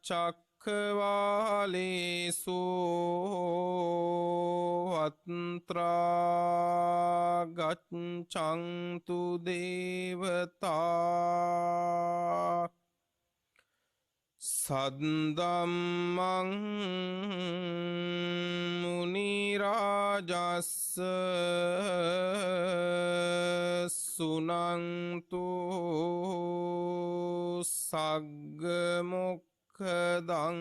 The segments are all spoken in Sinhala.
චක්ඛවාලේසු අත්‍රා ගච්ඡන්තු දේවතා සද්දම්මං මුනි රාජස්ස සුනන්තු සග්ග මොක්ඛදං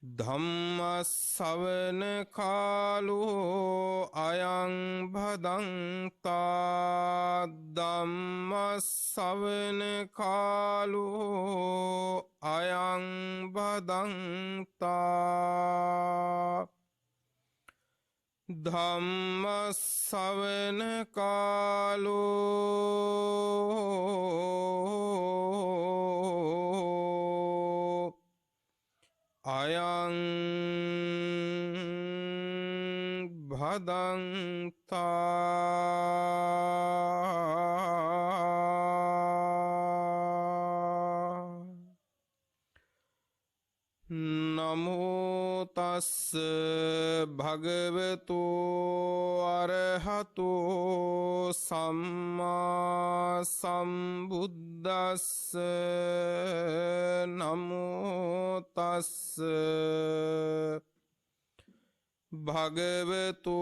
ධම්මස්සවන කාලෝ අයං භදන්තා ධම්මස්සවන කාලෝ අයං භදන්තා ධම්මස්සවන කාලෝ අයං භදන්තා නමෝ තස්ස භගවතු අරහතෝ සම්මා සම්බුද්දස්ස නමෝ තස්ස භගවතු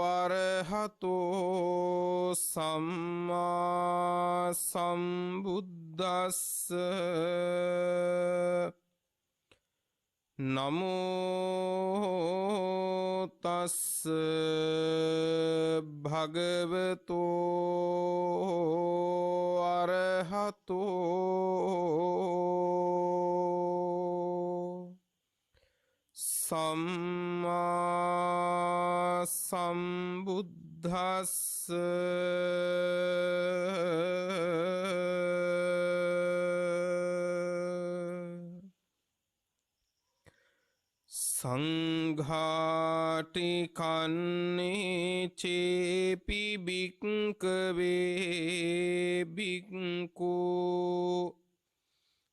අරහතෝ සම්මා සම්බුද්දස්ස නමෝ තස්ස භගවතු අරහතෝ සම්මා සම්බුද්දස්ස සංඝාටිකන්නේ චේපි භික්ඛවේ භික්ඛු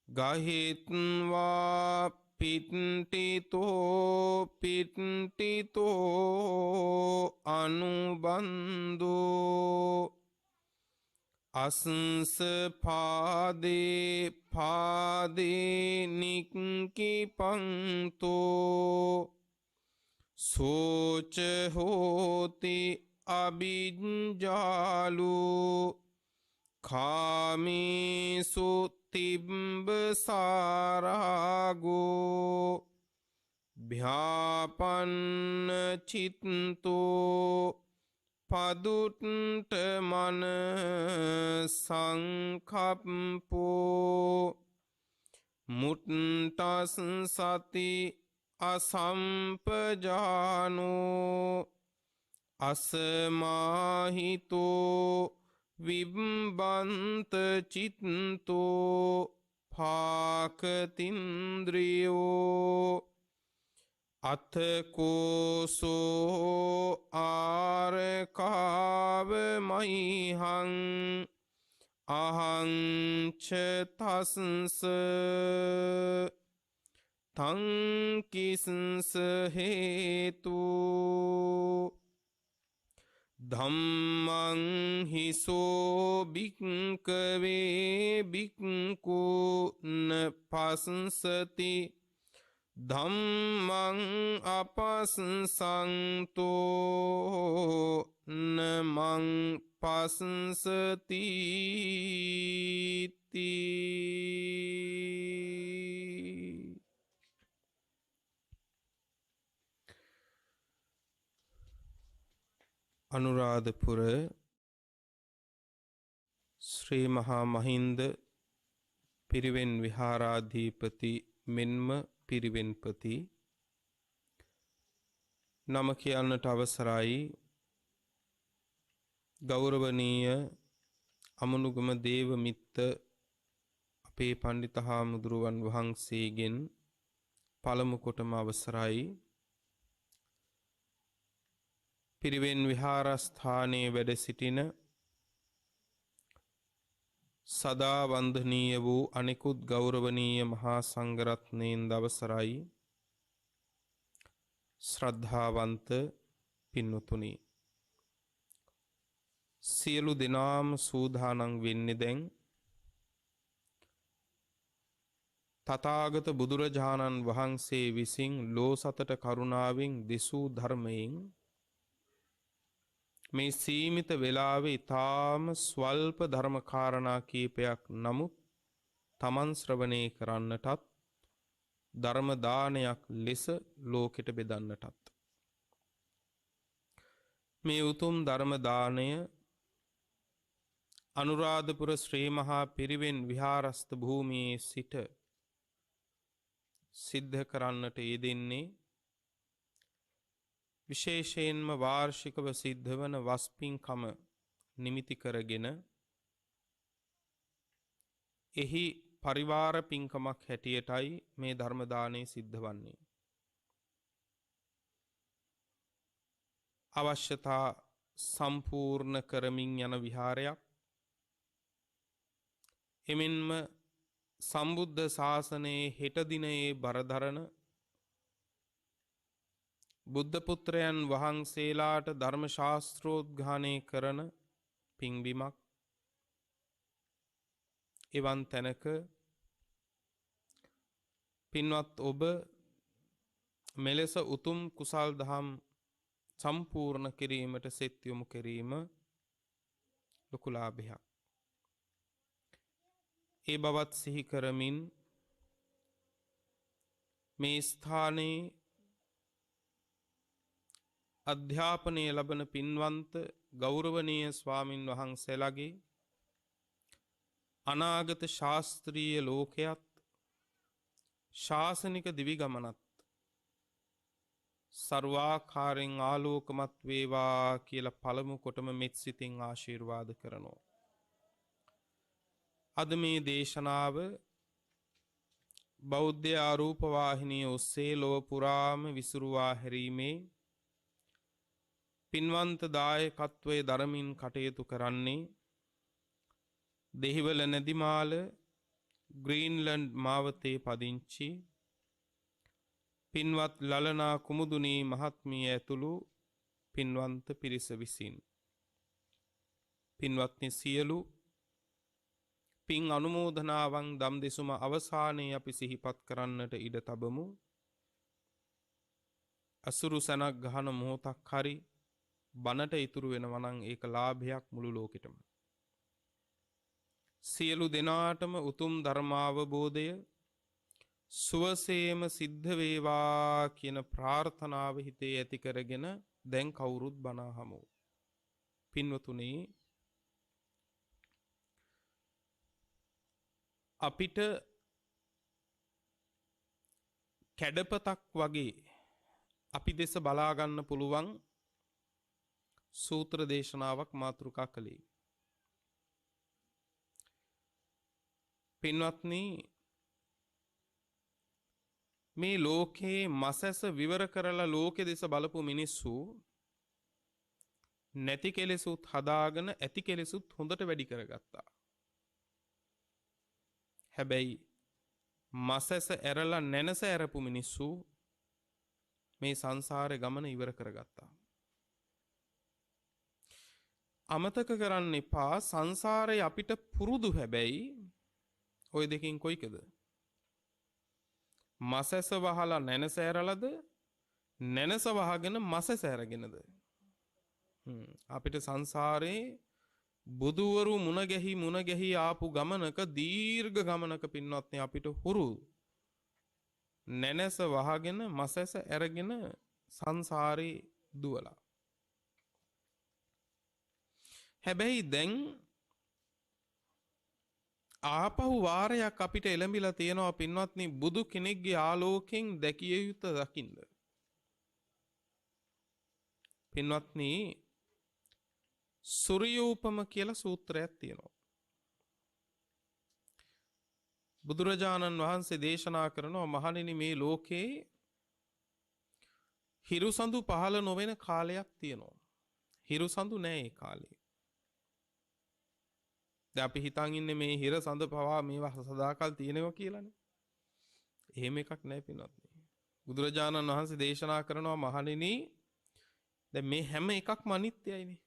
ගහිත්වා පිට්ඨිතෝ පිට්ඨිතෝ අනුබන්දෝ අසංස පාදේ පාදේ නික්කිපන්තෝ සෝච හෝති අභිජ්ජාලු කාමේසු තිබ්බ සාරාගෝ භ්‍යාපන්න චිත්තෝ පදුට්ට මන සංකප්පෝ මුට්ටස් සති අසම්පජානෝ අසමාහිතෝ විබ්බන්ත චිත්තෝ පාකතින්ද්‍රියෝ අතකෝසෝ ආරකාව මයිහං අහංච තස්ස තංකිස්ස හේතු ධම්මං හිසෝ භික්ඛවේ භික්ඛු න පස්සති ධම්මං අපස්සන්තෝ නමං පස්සති අනුරාධපුර ශ්‍රී මහා මහින්ද පිරිවෙන් විහාරාධිපති මෙන්ම පිරිවෙන්පති නම කියන්නට අවසරයි. ගෞරවනීය අමනුගම දේවමිත්ත අපේ පණ්ඩිත හාමුදුරුවන් වහන්සේගෙන් පළමු කොටම අවසරයි. පිරිවෙන් විහාරස්ථානයේ වැඩ සිටින සදා වන්දනීය වූ අනෙකුත් ගෞරවනීය මහා සංඝරත්නයන් දවසරයි ශ්‍රද්ධාවන්ත පින්වතුනි සියලු දෙනාම සූදානම් වෙන්නේ දැන් තථාගත බුදුරජාණන් වහන්සේ විසින් ලෝ සතට කරුණාවෙන් දෙසූ ධර්මයෙන් මේ සීමිත වෙලාවේ ඊටාම ස්වල්ප ධර්ම කාරණා කීපයක් නමුත් තමන් ශ්‍රවණය කරන්නටත් ධර්ම දානයක් ලෙස ලෝකෙට බෙදන්නටත් මේ උතුම් ධර්ම දාණය අනුරාධපුර ශ්‍රී මහා පිරිවෙන් විහාරස්ථ භූමියේ සිට සිද්ධ කරන්නට යෙදෙන්නේ විශේෂයෙන්ම වාර්ෂිකව සිද්ධ වන වස්පින්කම නිමිති කරගෙන එහි පරිවාර පින්කමක් හැටියටයි මේ ධර්ම දාණය සිද්ධ වන්නේ. අවශ්‍යතා සම්පූර්ණ කරමින් යන විහාරයක්. එමෙන්ම සම්බුද්ධ ශාසනයේ හෙට දිනයේ බරදරන බුද්ධ පුත්‍රයන් වහන්සේලාට ධර්ම ශාස්ත්‍රෝද්ඝානය කරන පින්බිමක්. එවන් තැනක පින්වත් ඔබ මෙලෙස උතුම් කුසල් දහම් සම්පූර්ණ කිරීමට සෙත් යොමු කිරීම ලොකු ලාභයක්. ඒ බවත් සිහි කරමින් මේ ස්ථානයේ අධ්‍යාපනය ලබන පින්වන්ත ගෞරවනීය ස්වාමින් වහන්සේලාගේ අනාගත ශාස්ත්‍රීය ලෝකයත් ශාසනික දිවි ගමනත් සර්වාකාරයෙන් ආලෝකමත් වේවා කියලා පළමු කොටම මෙත් සිතින් ආශිර්වාද කරනවා. අද මේ දේශනාව බෞද්ධ ආරූප වාහිනිය ඔස්සේ ලොව පුරාම විසුරුවා හැරීමේ පින්වන්ත දායකත්වයේ දරමින් කටයුතු කරන්නේ දෙහිවල නැදිමාල ග්‍රීන්ලන්ඩ් මාවතේ පදිංචි පින්වත් ලලනා කුමුදුනී මහත්මිය ඇතුළු පින්වන්ත පිරිස විසින්. පින්වත්නි සියලු පින් අනුමෝදනාවන් දම් දෙසුම අවසානයේ අපි සිහිපත් කරන්නට ඉඩ තබමු. අසුරු සනක් ගහන මොහොතක් හරි බනට ඉතුරු වෙනවා නම් ඒක ලාභයක් මුළු ලෝකෙටම. සියලු දෙනාටම උතුම් ධර්මාවබෝධය සුවසේම සිද්ධ වේවා කියන ප්‍රාර්ථනාව හිතේ ඇති කරගෙන දැන් කවුරුත් බණ අහමු. පින්වතුනි අපිට කැඩපතක් වගේ අපි දෙස බලා ගන්න පුළුවන් සූත්‍ර දේශනාවක් මාතෘකා කළේ. පින්වත්නි මේ ලෝකේ මසැස විවර කරලා ලෝකෙ දෙස බලපු මිනිස්සු නැති කෙලෙසුත් හදාගෙන ඇති කෙලෙසුත් හොඳට වැඩි කරගත්තා. හැබැයි මසැස ඇරලා නැනස ඇරපු මිනිස්සු මේ සංසාරේ ගමන ඉවර කරගත්තා. අමතක කරන්න එපා සංසාරේ අපිට පුරුදු හැබැයි ওই දෙකින් කොයිකද? මසැස වහලා නැනස ඇරලාද නැනස වහගෙන මසැස ඇරගෙනද? අපිට සංසාරේ බුදුවරු මුණ ගැහි ආපු ගමනක දීර්ඝ ගමනක පින්වත්නි අපිට හුරු නැනස වහගෙන මසැස ඇරගෙන සංසාරේ දුවලා. හැබැයි දැන් ආපහු වාරයක් අපිට එළඹිලා තියෙනවා පින්වත්නි බුදු කෙනෙක්ගේ ආලෝකයෙන් දැකිය යුතු දකින්න. පින්වත්නි සූර්යෝපම කියලා සූත්‍රයක් තියෙනවා. බුදුරජාණන් වහන්සේ දේශනා කරනවා මහණෙනි මේ ලෝකේ හිරුසඳු පහළ නොවන කාලයක් තියෙනවා. හිරුසඳු නැහැ ඒ කාලේ. දැන් අපි හිතන් ඉන්නේ මේ හිර සඳ පවා මේවා සදාකල් තියෙනවා කියලානේ. එහෙම එකක් නැහැ පින්වත්නි. බුදුරජාණන් වහන්සේ දේශනා කරනවා මහණෙනි දැන් මේ හැම එකක්ම අනිත්‍යයිනේ.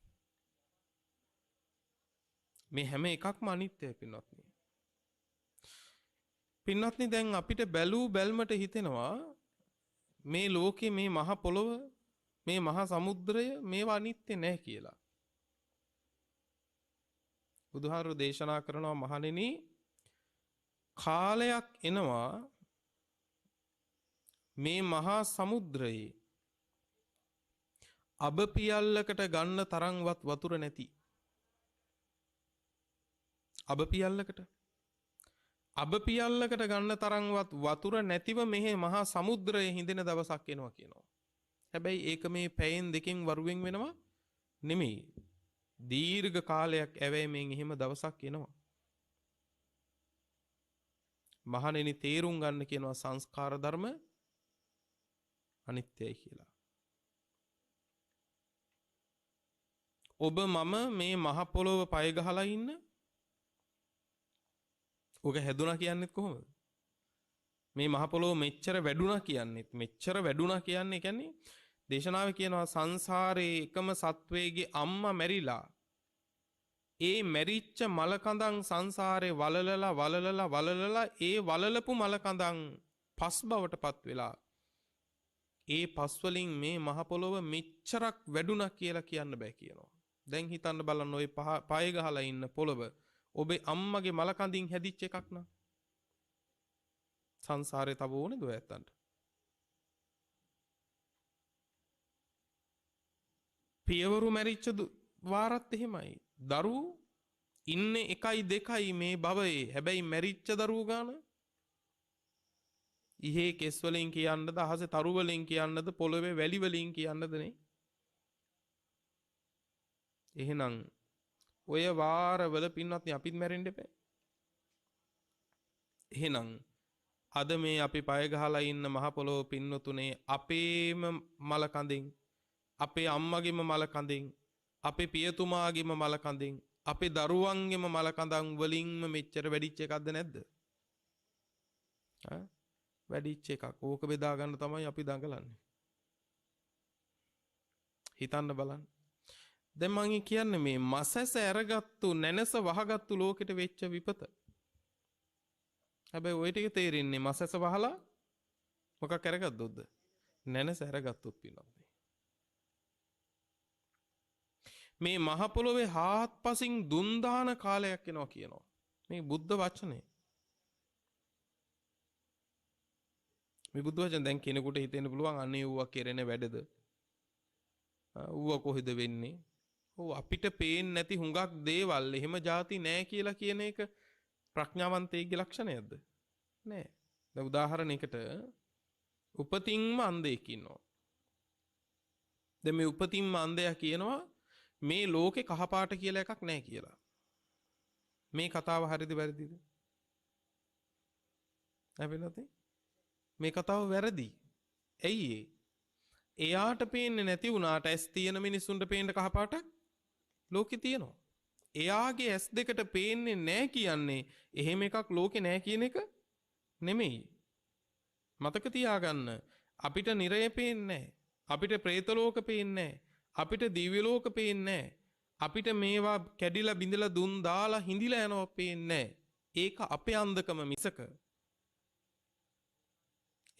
මේ හැම එකක්ම අනිත්‍යයි පින්වත්නි. පින්වත්නි දැන් අපිට බැලූ බැල්මට හිතෙනවා මේ ලෝකේ මේ මහ පොළොව මේ මහා සමුද්‍රය මේවා අනිත්‍ය නැහැ කියලා. බුදුහාරු දේශනා කරනවා මහණෙනි කාලයක් එනවා මේ මහා සමුද්‍රයේ අබ පියල්ලකට ගන්න තරම්වත් වතුර නැති. අබ පියල්ලකට ගන්න තරම්වත් වතුර නැතිව මෙහි මහා සමුද්‍රයේ හිඳෙන දවසක් එනවා කියනවා. හැබැයි ඒක මේ පැයෙන් දෙකෙන් වරුවෙන් වෙනවා නෙමෙයි. දීර්ඝ කාලයක් ඇවෑමෙන් එහෙම දවසක් එනවා. මහණෙනි තේරුම් ගන්න කියනවා සංස්කාර ධර්ම අනිත්‍යයි කියලා. ඔබ මම මේ මහ පොළොව පය ගහලා ඉන්න ඔක හැදුනා කියන්නේත් කොහොමද? මේ මහ පොළොව මෙච්චර වැඩුණා කියන්නේ දේශනාවේ කියනවා සංසාරේ එකම සත්වයේගේ අම්මා මැරිලා ඒ මැරිච්ච මලකඳන් සංසාරේ වලලලා ඒ වලලපු මලකඳන් පස් බවට පත් වෙලා ඒ පස් වලින් මේ මහ පොළොව මෙච්චරක් වැඩුණා කියලා කියන්න බෑ කියනවා. දැන් හිතන්න බලන්න ওই පය ගහලා ඉන්න පොළොව ඔබේ අම්මගේ මලකඳින් හැදිච්ච එකක් නා. සංසාරේ තව ඕනේද ඔයත්තන්ට? පියවරු මැරිච්ච වාරත් එහෙමයි. දරුවෝ ඉන්නේ 1 2 මේ භවයේ. හැබැයි මැරිච්ච දරුවෝ ගාන ඉහේ කෙස් වලින් කියන්නද අහසේ තරු වලින් කියන්නද පොළවේ වැලි වලින් කියන්නද නේ? එහෙනම් ඔය වාරවල පින්වත්නි අපිත් මැරෙන්න එපා. එහෙනම් අද මේ අපි පය ගහලා ඉන්න මහ පොළොව පින්නතුනේ අපේම මල කඳින් අපේ අම්මගේම මල කඳින් අපේ පියතුමාගේම මල කඳින් අපේ දරුවන්ගේම මල කඳන් වලින්ම මෙච්චර වැඩිච්ච එකක්ද නැද්ද? වැඩිච්ච එකක්. ඕක බෙදා ගන්න තමයි අපි දඟලන්නේ. හිතන්න බලන්න. දැන් මම කියන්නේ මේ මසැස අරගත්තු නැනස වහගත්තු ලෝකෙට වෙච්ච විපත. හැබැයි ওই ටික තේරෙන්නේ මසැස වහලා මොකක් අරගත්තොත්ද? නැනස අරගත්තොත් පිනන්නේ. මේ මහ පොළොවේ හාත්පසින් දුන් දාන කාලයක් එනවා කියනවා. මේ බුද්ධ වචනේ. මේ බුද්ධ වචන දැන් කෙනෙකුට හිතෙන්න පුළුවන් අනේ ඌවා කෙරෙන වැඩද? ඌවා කොහෙද වෙන්නේ? ඔව් අපිට පේන්නේ නැති හුඟක් දේවල් එහෙම જાති නෑ කියලා කියන එක ප්‍රඥාවන්තයෙක්ගේ ලක්ෂණයක්ද? නෑ. දැන් උදාහරණයකට උපතින්ම අන්ධයෙක් ඉන්නවා. දැන් මේ උපතින්ම අන්ධයා කියනවා මේ ලෝකේ කහපාට කියලා එකක් නෑ කියලා. මේ කතාව හරිද වැරදිද? නැබෙනතේ මේ කතාව වැරදි. ඇයි ඒ? එයාට පේන්නේ නැති වුණාට ඇස් තියෙන මිනිස්සුන්ට පේන්න කහපාටක් ලෝකේ තියෙනවා. එයාගේ ඇස් දෙකට පේන්නේ නැහැ කියන්නේ එහෙම එකක් ලෝකේ නැහැ කියන එක නෙමෙයි. මතක තියාගන්න අපිට නිරය පේන්නේ නැහැ. අපිට പ്രേත ලෝක පේන්නේ නැහැ. අපිට දිව්‍ය ලෝක පේන්නේ නැහැ. අපිට මේවා කැඩිලා බිඳලා දුන් දාලා හිඳිලා යනවා පේන්නේ නැහැ. ඒක අපේ අන්ධකම මිසක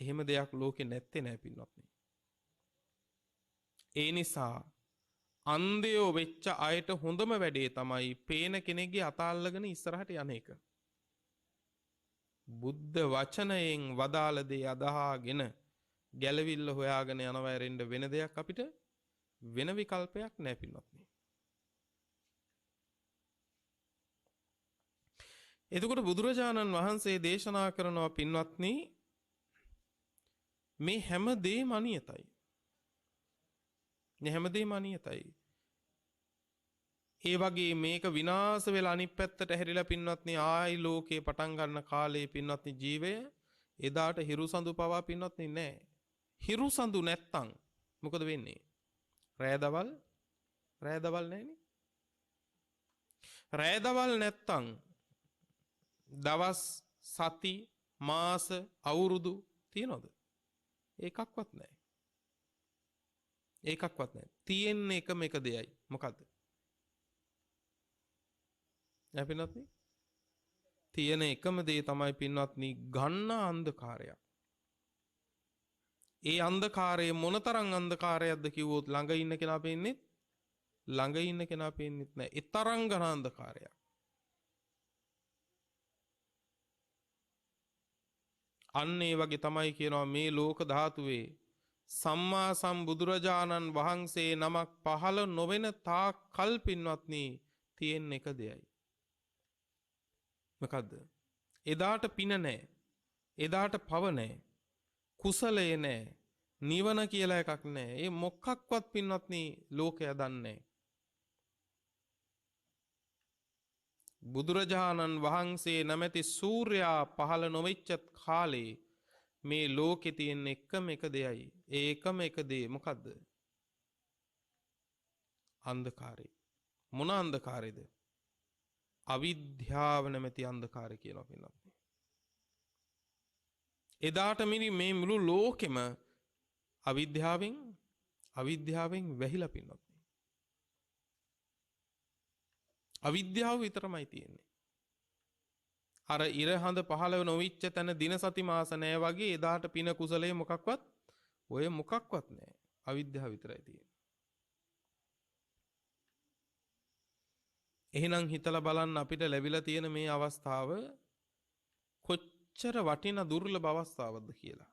එහෙම දෙයක් ලෝකේ නැත්තේ නෑ පින්වත්නි. ඒ නිසා අන්ධයෝ වෙච්ච අයට හොඳම වැඩේ තමයි පේන කෙනෙක්ගේ අත අල්ලගෙන ඉස්සරහට යන එක. බුද්ධ වචනයෙන් වදාළ දේ අදහාගෙන ගැලවිල්ල හොයාගෙන යනවා ඇරෙන්න වෙන දෙයක් අපිට වෙන විකල්පයක් නෑ පින්වත්නි. එතකොට බුදුරජාණන් වහන්සේ දේශනා කරනවා පින්වත්නි මේ හැම දෙයක්ම අනියතයි. මේ හැම දෙයක්ම අනියතයි. ඒ වගේ මේක විනාශ වෙලා අනිත් පැත්තට හැරිලා පින්වත්නි ආයි ලෝකේ පටන් ගන්න කාලේ පින්වත්නි ජීවය එදාට හිරුසඳු පවා පින්වත්නි නැහැ. හිරුසඳු නැත්තම් මොකද වෙන්නේ? රෑ දවල් නැහැනේ. රෑදවල් නැත්තං දවස් සති මාස අවුරුදු තියනොද? ඒකක්වත් නෑ. ඒකක්වත් නෑ. තියෙන්නේ එකම එක දෙයයි. මොකද්ද? පින්වත්නි තියෙන එකම දේ තමයි පින්වත්නි ගන්න අන්ධකාරයක්. ඒ අන්ධකාරය මොනතරම් අන්ධකාරයක්ද කිව්වොත් ළඟ ඉන්න කෙනා පේන්නේ ළඟ ඉන්න කෙනා පේන්නෙත් නෑ. ඒ තරම් ඝන අන්ධකාරයක්. අන්න ඒ වගේ තමයි කියනවා මේ ලෝක ධාතුවේ සම්මා සම්බුදුරජාණන් වහන්සේ නමක් පහළ නොවන තාක් කල් පින්වත්නි තියෙන එක දෙයයි. මොකද්ද? එදාට පින නැහැ. එදාට පව නැහැ. කුසලයේ නැහැ. නිවන කියලා එකක් නැහැ. ඒ මොකක්වත් පින්වත්නි ලෝකය දන්නේ නැහැ. බුදුරජාණන් වහන්සේ නැමැති සූර්යයා පහළ නොවෙච්ච කාලේ මේ ලෝකේ තියෙන එකම එක දෙයයි. ඒ එකම එක දේ මොකද්ද? අන්ධකාරය. මොන අන්ධකාරයද? අවිද්‍යාව නැමැති අන්ධකාරය කියනවා පින්වත්නි. එදාට මේ මුළු ලෝකෙම අවිද්‍යාවෙන් වැහිලා පින්වත්නි. අවිද්‍යාව විතරමයි තියෙන්නේ. අර ඉර හඳ පහළ නොවිච්ච තැන දින සති මාස නැහැ වගේ එදාට පින කුසලයේ මොකක්වත් ඔය මොකක්වත් නැහැ. අවිද්‍යාව විතරයි තියෙන්නේ. එහෙනම් හිතලා බලන්න අපිට ලැබිලා තියෙන මේ අවස්ථාව කොච්චර වටිනා දුර්ලභ අවස්ථාවක්ද කියලා.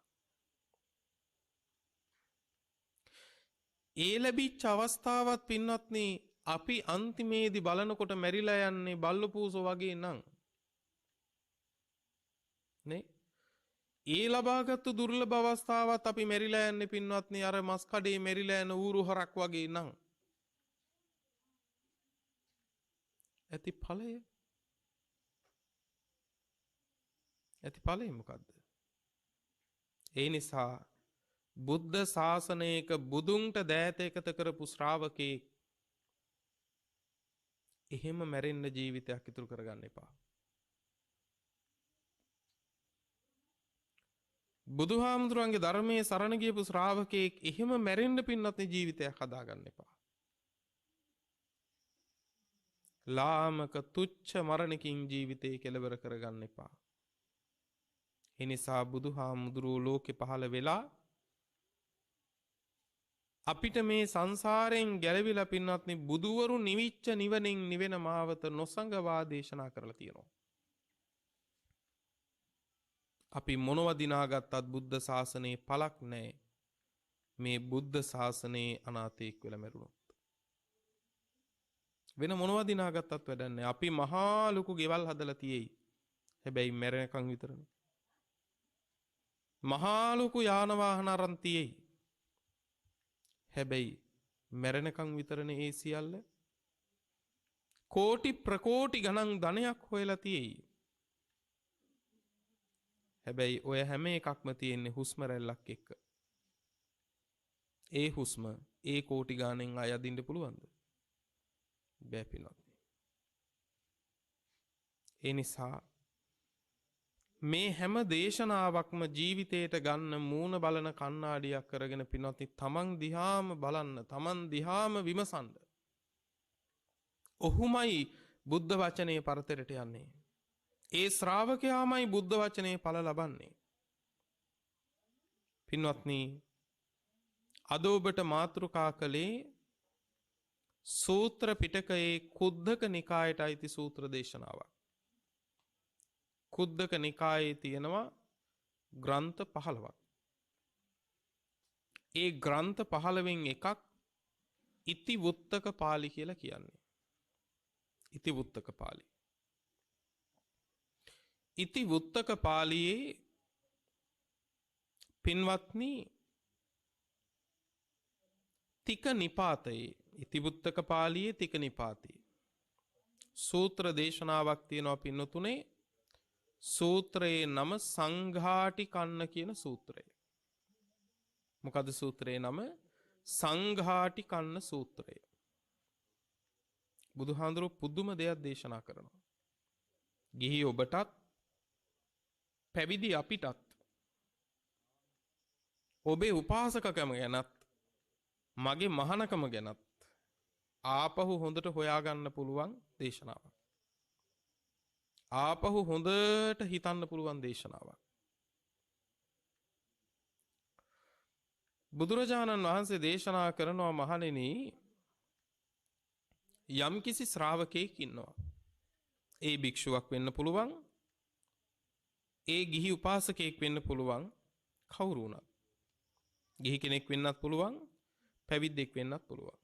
ඒ ලැබිච්ච අවස්ථාවත් පින්වත්නි අපි අන්තිමේදී බලනකොට මැරිලා යන්නේ බල්ලු පූසෝ වගේ නම් නේ? ඒ ලබාගත්තු දුර්ලභ අවස්ථාවත් අපි මැරිලා යන්නේ පින්වත්නි අර මස් කඩේ මැරිලා යන ඌරු හරක් වගේ නම් ඇති ඵලය මොකද්ද? ඒ නිසා බුද්ධ ශාසනයක බුදුන්ට දෑත එකත කරපු ශ්‍රාවකේ එහෙම මැරෙන්න ජීවිතයක් ඉතුරු කරගන්න එපා. බුදුහාමුදුරන්ගේ ධර්මයේ සරණ ගියපු ශ්‍රාවකෙක් එහෙම මැරෙන්න පින්වත්නි ජීවිතයක් හදාගන්න එපා. ලාමක තුච්ඡ මරණකින් ජීවිතේ කෙලවර කරගන්න එපා. ඒ නිසා බුදුහාමුදුරුවෝ ලෝකේ පහළ වෙලා අපිට මේ සංසාරයෙන් ගැලවිලා පින්වත්නි බුදුවරු නිවිච්ච නිවනින් නිවෙන මාවත නොසඟවා දේශනා කරලා තියෙනවා. අපි මොනව දිනාගත්තත් බුද්ධ ශාසනයේ පළක් නැහැ. මේ බුද්ධ ශාසනයේ අනාථයෙක් වෙලා මැරුණොත්. වෙන මොනව දිනාගත්තත් වැඩක් නැහැ. අපි මහා ලොකු ගෙවල් හදලා තියෙයි. හැබැයි මැරෙනකන් විතරනේ. මහා ලොකු යාන වාහන අරන් තියෙයි. හැබැයි මැරෙනකන් විතරනේ ඒ සියල්ල. කෝටි ප්‍රකෝටි ගණන් ධනයක් හොයලා තියෙයි. හැබැයි ඔය හැම එකක්ම තියෙන්නේ හුස්ම රැල්ලක් එක්ක. ඒ හුස්ම ඒ කෝටි ගාණෙන් අය අදින්න පුළුවන්ද? බෑ පින්වත්නි. ඒ නිසා මේ හැම දේශනාවක්ම ජීවිතයට ගන්න මූණ බලන කණ්ණාඩියක් කරගෙන පින්වත්නි තමන් දිහාම බලන්න, තමන් දිහාම විමසන්න. ඔහුමයි බුද්ධ වචනේ පරතරයට යන්නේ. ඒ ශ්‍රාවකයාමයි බුද්ධ වචනේ ඵල ලබන්නේ. පින්වත්නි අද ඔබට මාතෘකා කළේ සූත්‍ර පිටකයේ කුද්දක නිකායට අයිති සූත්‍ර දේශනාවක්. කුද්දක නිකායේ තියෙනවා ග්‍රන්ථ 15ක්. ඒ ග්‍රන්ථ 15න් එකක් ඉතිවුත්තක පාළි කියලා කියන්නේ. ඉතිවුත්තක පාළි. ඉතිවුත්තක පාළියේ පින්වත්නි තික නිපාතයේ ඉතිවුත්තක පාළියේ තික නිපාතයේ සූත්‍ර දේශනාවක් තියෙනවා පින්නතුනේ. සූත්‍රයේ නම සංඝාටිකන්න කියන සූත්‍රය. මොකද සූත්‍රයේ නම සංඝාටිකන්න සූත්‍රය. බුදුහාඳුරු පුදුම දෙයක් දේශනා කරනවා. ගිහි ඔබටත් පැවිදි අපිටත් ඔබේ උපාසකකම ගැනත් මගේ මහානකම ගැනත් ආපහු හොඳට හොයාගන්න පුළුවන් දේශනාවක්. ආපහු හොඳට හිතන්න පුළුවන් දේශනාවක්. බුදුරජාණන් වහන්සේ දේශනා කරනවා මහණෙනි, යම්කිසි ශ්‍රාවකයෙක් ඉන්නවා. ඒ භික්ෂුවක් වෙන්න පුළුවන්, ඒ ගිහි උපාසකයෙක් වෙන්න පුළුවන්, කවුරු වුණත්. ගිහි කෙනෙක් වෙන්නත් පුළුවන්, පැවිද්දෙක් වෙන්නත් පුළුවන්.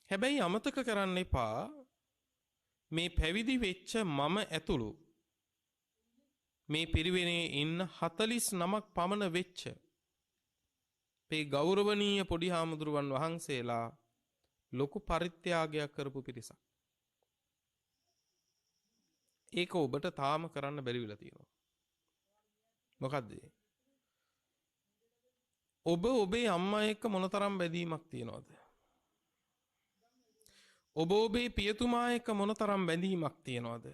හැබැයි අමතක කරන්න එපා, මේ පැවිදි වෙච්ච මම ඇතුළු මේ පිරිවෙනේ ඉන්න 49ක් පමණ වෙච්ච මේ ගෞරවනීය පොඩි හාමුදුරුවන් වහන්සේලා ලොකු පරිත්‍යාගයක් කරපු පිරිසක්. ඒක ඔබට තාම කරන්න බැරි වෙලා තියෙනවා. මොකද්ද? ඔබ ඔබේ අම්මා එක්ක මොනතරම් බැඳීමක් තියනවද? ඔබ ඔබේ පියතුමා එක්ක මොනතරම් බැඳීමක් තියනවද?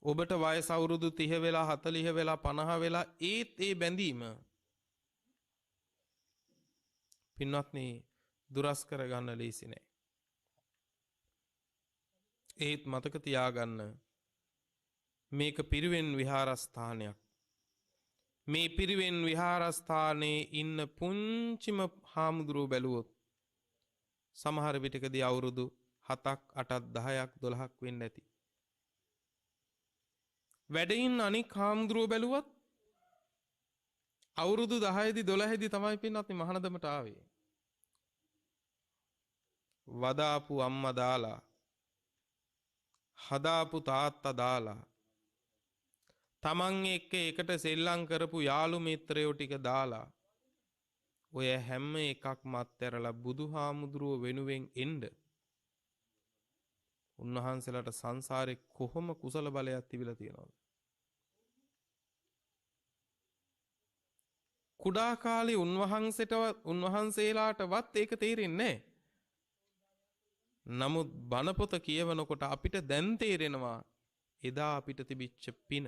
ඔබට වයස අවුරුදු 30 වෙලා 40 වෙලා 50 වෙලා ඒත් ඒ බැඳීම පින්වත්නි දුරස් කරගන්න ලේසි නෑ. ඒත් මතක තියාගන්න, මේක පිරිවෙන් විහාරස්ථානයක්. මේ පිරිවෙන් විහාරස්ථානයේ ඉන්න පුංචිම හාමුදුරුවෝ බැලුවොත් සමහර විටකදී අවුරුදු 7ක් 8ක් 10ක් 12ක් වෙන්න ඇති. වැඩින් අනික් හාමුදුරුවෝ බැලුවත් අවුරුදු 10දී 12දී තමයි පින්නත් මහානදමට ආවේ. වදාපු අම්මා දාලා, හදාපු තාත්තා දාලා, තමන් එක්ක එකට සෙල්ලම් කරපු යාළු මිත්‍රයෝ ටික දාලා, ඔය හැම එකක්ම අත්හැරලා බුදුහාමුදුරුව වෙනුවෙන් එන්න උන්වහන්සේලාට සංසාරේ කොහොම කුසල බලයක් තිබිලා තියෙනවද? කුඩා කාලේ උන්වහන්සේලාටවත් ඒක තේරෙන්නේ නැහැ. නමුත් බණ පොත කියවනකොට අපිට දැන් තේරෙනවා එදා අපිට තිබිච්ච පින.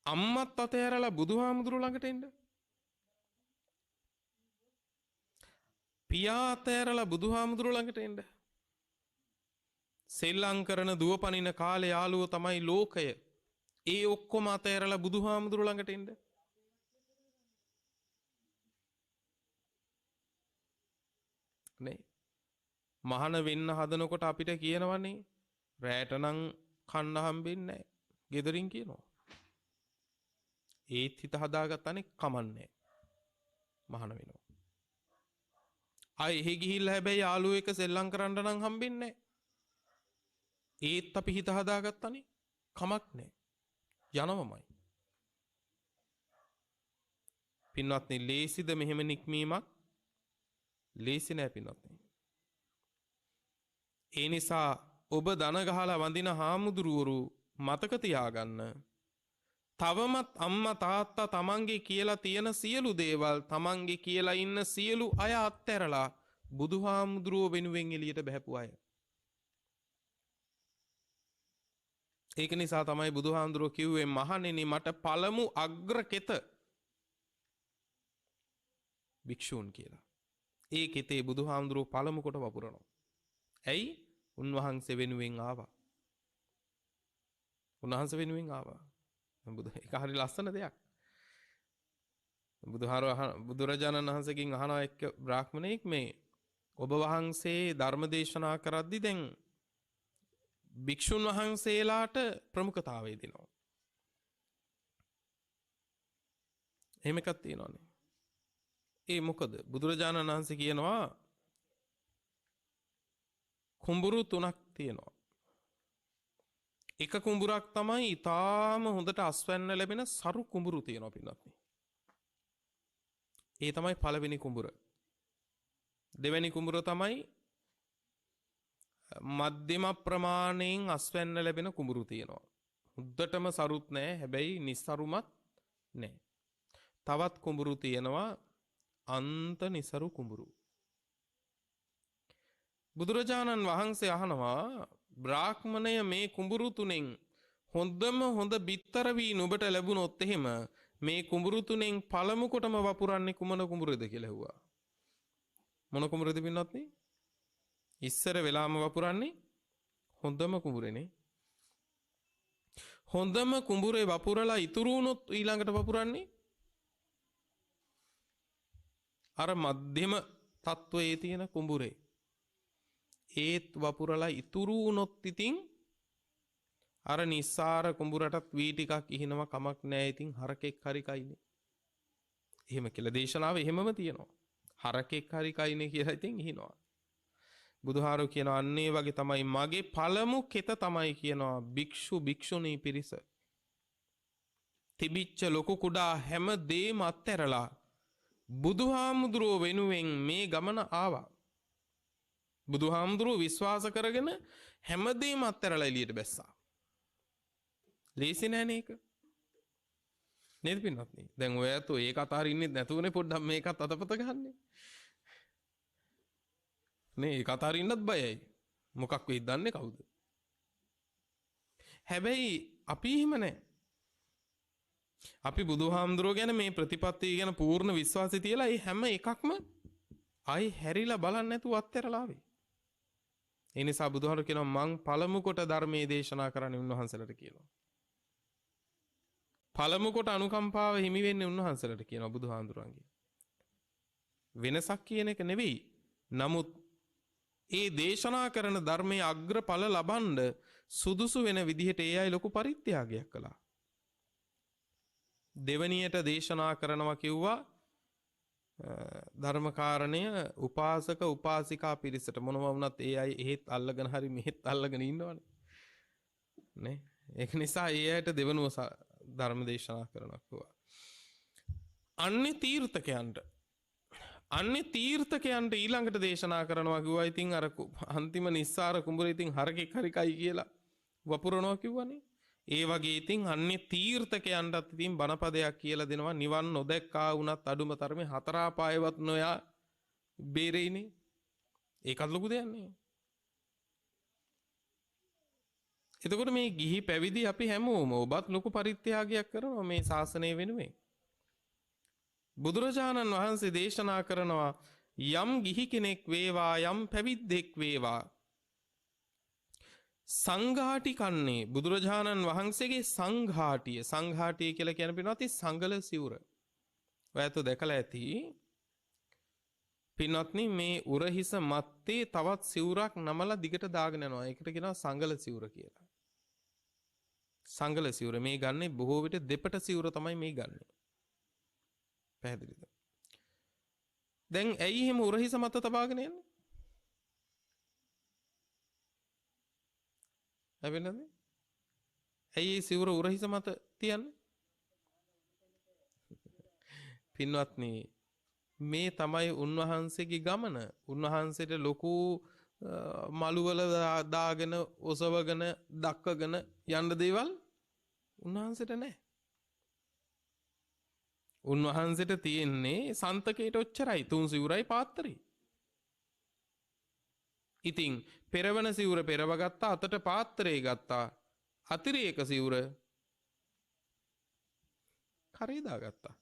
අම්මත් අතහැරලා බුදුහාමුදුරුව ළඟට එන්න. පියා අතහැරලා බුදුහාමුදුරුව ළඟට එන්න. සෙල්ලම් කරන දුවපනින කාලේ යාළුවෝ තමයි ලෝකය. ඒ ඔක්කොම අතහැරලා බුදුහාමුදුරුව ළඟට එන්න. නේ මහාන වෙන්න හදනකොට අපිට කියනවනේ රැට නම් කන්න හම්බෙන්නේ නැහැ. ගෙදරින් කියනවා. ඒත් හිත හදාගත්තනේ කමන්නේ. මහාන වෙනවා. ආයේ එහෙ ගිහිල්ලා හැබැයි යාළුවෝ එක සෙල්ලම් කරන්න නම් හම්බෙන්නේ නැහැ. ඒත් අපි හිත හදාගත්තනේ කමක් නැහැ. යනවමයි. පින්වත්නි, ලේසිද මෙහෙම නික්මීමක්? ලේසි නෑ පින්වත්නි. ඒ නිසා ඔබ දන ගහලා වඳින හාමුදුරුවරු මතක තියාගන්න, තවමත් අම්මා තාත්තා තමන්ගේ කියලා තියෙන සියලු දේවල්, තමන්ගේ කියලා ඉන්න සියලු අය අත්හැරලා බුදුහාමුදුරුව වෙනුවෙන් එළියට බහැපු අය. ඒක නිසා තමයි බුදුහාමුදුරුව කිව්වේ මහණෙනි මට පළමු අග්‍රකෙත භික්ෂූන් කියලා. ඒ කෙතේ බුදුහාමුදුරුව පළමු කොට වපුරනවා. ඇයි? උන්වහන්සේ වෙනුවෙන් ආවා. උන්වහන්සේ වෙනුවෙන් ආවා. ඒක හරි ලස්සන දෙයක්. බුදුරජාණන් වහන්සේගෙන් අහනවා එක්ක බ්‍රාහ්මණයෙක්, මේ ඔබ වහන්සේ ධර්ම දේශනා කරද්දී දැන් භික්ෂුන් වහන්සේලාට ප්‍රමුඛතාවය දෙනවා. එහෙම එකක් තියෙනවානේ. ඒ මොකද? බුදුරජාණන් වහන්සේ කියනවා කුඹුරු 3ක් තියෙනවා. එක කුඹුරක් තමයි ඊටාම හොඳට අස්වැන්න ලැබෙන සරු කුඹුරු තියෙනවා පින්වත්නි. ඒ තමයි පළවෙනි කුඹුර. දෙවෙනි කුඹුර තමයි මධ්‍යම ප්‍රමාණයෙන් අස්වැන්න ලැබෙන කුඹුරු තියෙනවා. හුද්දටම සරුත් නැහැ, හැබැයි නිස්සරුමත් නැහැ. තවත් කුඹුරු තියෙනවා අන්ත නිසරු කුඹුරු. බුදුරජාණන් වහන්සේ අහනවා බ්‍රාහ්මණය මේ කුඹුරු තුනෙන් හොඳම හොඳ බිත්තර වී නුඹට ලැබුණොත් එහෙම මේ කුඹුරු තුනෙන් පළමු කොටම වපුරන්නේ කුමන කුඹුරද කියලා ඇහුවා. මොන කුඹුරද පින්වත්නි? ඉස්සර වෙලාම වපුරන්නේ හොඳම කුඹුරේනේ. හොඳම කුඹුරේ වපුරලා ඉතුරු වුණොත් ඊළඟට වපුරන්නේ අර මධ්‍යම තත්වයේ තියෙන කුඹුරේ. ඒත් වපුරලා ඉතුරු වුණොත් ඉතින් අර නිස්සාර කුඹුරටත් වී ටිකක් ඉහිනවා කමක් නැහැ. ඉතින් හරකෙක් හරි කයිනේ. එහෙම කියලා දේශනාව එහෙමම තියෙනවා. හරකෙක් හරි කයිනේ කියලා ඉතින් ඉහිනවා. බුදුහාරෝ කියනවා අන්නේ වගේ තමයි මගේ පළමු කෙත තමයි කියනවා භික්ෂු භික්ෂුණී පිරිස. තිබිච්ච ලොකු කුඩා හැම දේම අත්හැරලා බුදුහාමුදුරුවෝ වෙනුවෙන් මේ ගමන ආවා. බුදුහාමුදුරුවෝ විශ්වාස කරගෙන හැමදේම අත්හැරලා එළියට බැස්සා. ලේසි නෑනේ ඒක. නේද පින්වත්නි? දැන් ඔය ඇතෝ ඒක අතාරින්නේ නැතුවනේ පොඩ්ඩක් මේකත් අතපත ගහන්නේ. නේ ඒක අතාරින්නත් බයයි. මොකක් වෙයිද දන්නේ කවුද? හැබැයි අපි එහෙම නෑ. අපි බුදුහාමුදුරුවෝ ගැන මේ ප්‍රතිපත්තිය ගැන පූර්ණ විශ්වාසය තියලා ඒ හැම එකක්ම ආයි හැරිලා බලන්න නැතුව අත්හැරලා ආවේ. ඒ නිසා බුදුහාමුදුරුවෝ කියනවා මං පළමු කොට ධර්මයේ දේශනා කරන්නේ උන්වහන්සේලාට කියලා. පළමු කොට අනුකම්පාව හිමි වෙන්නේ උන්වහන්සේලාට කියනවා බුදුහාමුදුරුවන්ගේ. වෙනසක් කියන එක නෙවෙයි. නමුත් ඒ දේශනා කරන ධර්මයේ අග්‍රඵල ලබන්න සුදුසු වෙන විදිහට ඒ අය ලොකු පරිත්‍යාගයක් කළා. දෙවනියට දේශනා කරනවා කිව්වා ධර්මකාරණය උපාසක උපාසිකා පිරිසට මොනවා වුණත් ඒ අය එහෙත් අල්ලගෙන හරි මෙහෙත් අල්ලගෙන ඉන්නවනේ නේ. ඒක නිසා ඒ අයට දෙවනුව ධර්ම දේශනා කරනවා කිව්වා. අන්නේ තීර්ථකයන්ට ඊළඟට දේශනා කරනවා කිව්වා. ඉතින් අර අන්තිම නිස්සාර කුඹුර ඉතින් හරකෙක් හරි කයි කියලා වපුරනවා කිව්වනේ. ඒ වගේ ඉතින් අන්නේ තීර්ථකයන්ටත් ඉතින් බණපදයක් කියලා දෙනවා. නිවන් නොදැක්කා වුණත් අඩුම තරමේ හතර ආපායවත් නොයා බේරෙයිනේ. ඒකත් ලොකු දෙයක් නේ. එතකොට මේ ගිහි පැවිදි අපි හැමෝම ඔබත් ලොකු පරිත්‍යාගයක් කරනවා මේ ශාසනය වෙනුවෙන්. බුදුරජාණන් වහන්සේ දේශනා කරනවා යම් ගිහි කෙනෙක් වේවා යම් පැවිද්දෙක් වේවා සංඝාටි කන්නේ බුදුරජාණන් වහන්සේගේ සංඝාටිය කියලා කියන පින්වත්නි සංගල සිවුර. ඔයත් දැකලා ඇති පින්වත්නි මේ උරහිස මැත්තේ තවත් සිවුරක් නමලා දිගට දාගෙන යනවා. ඒකට කියනවා සංගල සිවුර කියලා. සංගල සිවුර මේ ගන්නේ බොහෝ විට දෙපට සිවුර තමයි මේ ගන්නේ. පැහැදිලිද? දැන් ඇයි එහෙම උරහිස මත තබාගෙන යන්නේ? හැබැයි ඇයි සිවුර උරහිස මත තියන්නේ? පින්වත්නි මේ තමයි උන්වහන්සේගේ ගමන. උන්වහන්සේට ලොකු මළුවල දාගෙන ඔසවගෙන දක්වගෙන යන්න දේවල් උන්වහන්සේට නැහැ. උන්වහන්සේට තියෙන්නේ සන්තකේට ඔච්චරයි තුන් සිවුරයි පාත්‍රයි. ඉතින් පෙරවන සිවුර පෙරව ගත්තා අතට පාත්‍රය ගත්තා අතිරේක සිවුර කරේ දාගත්තා.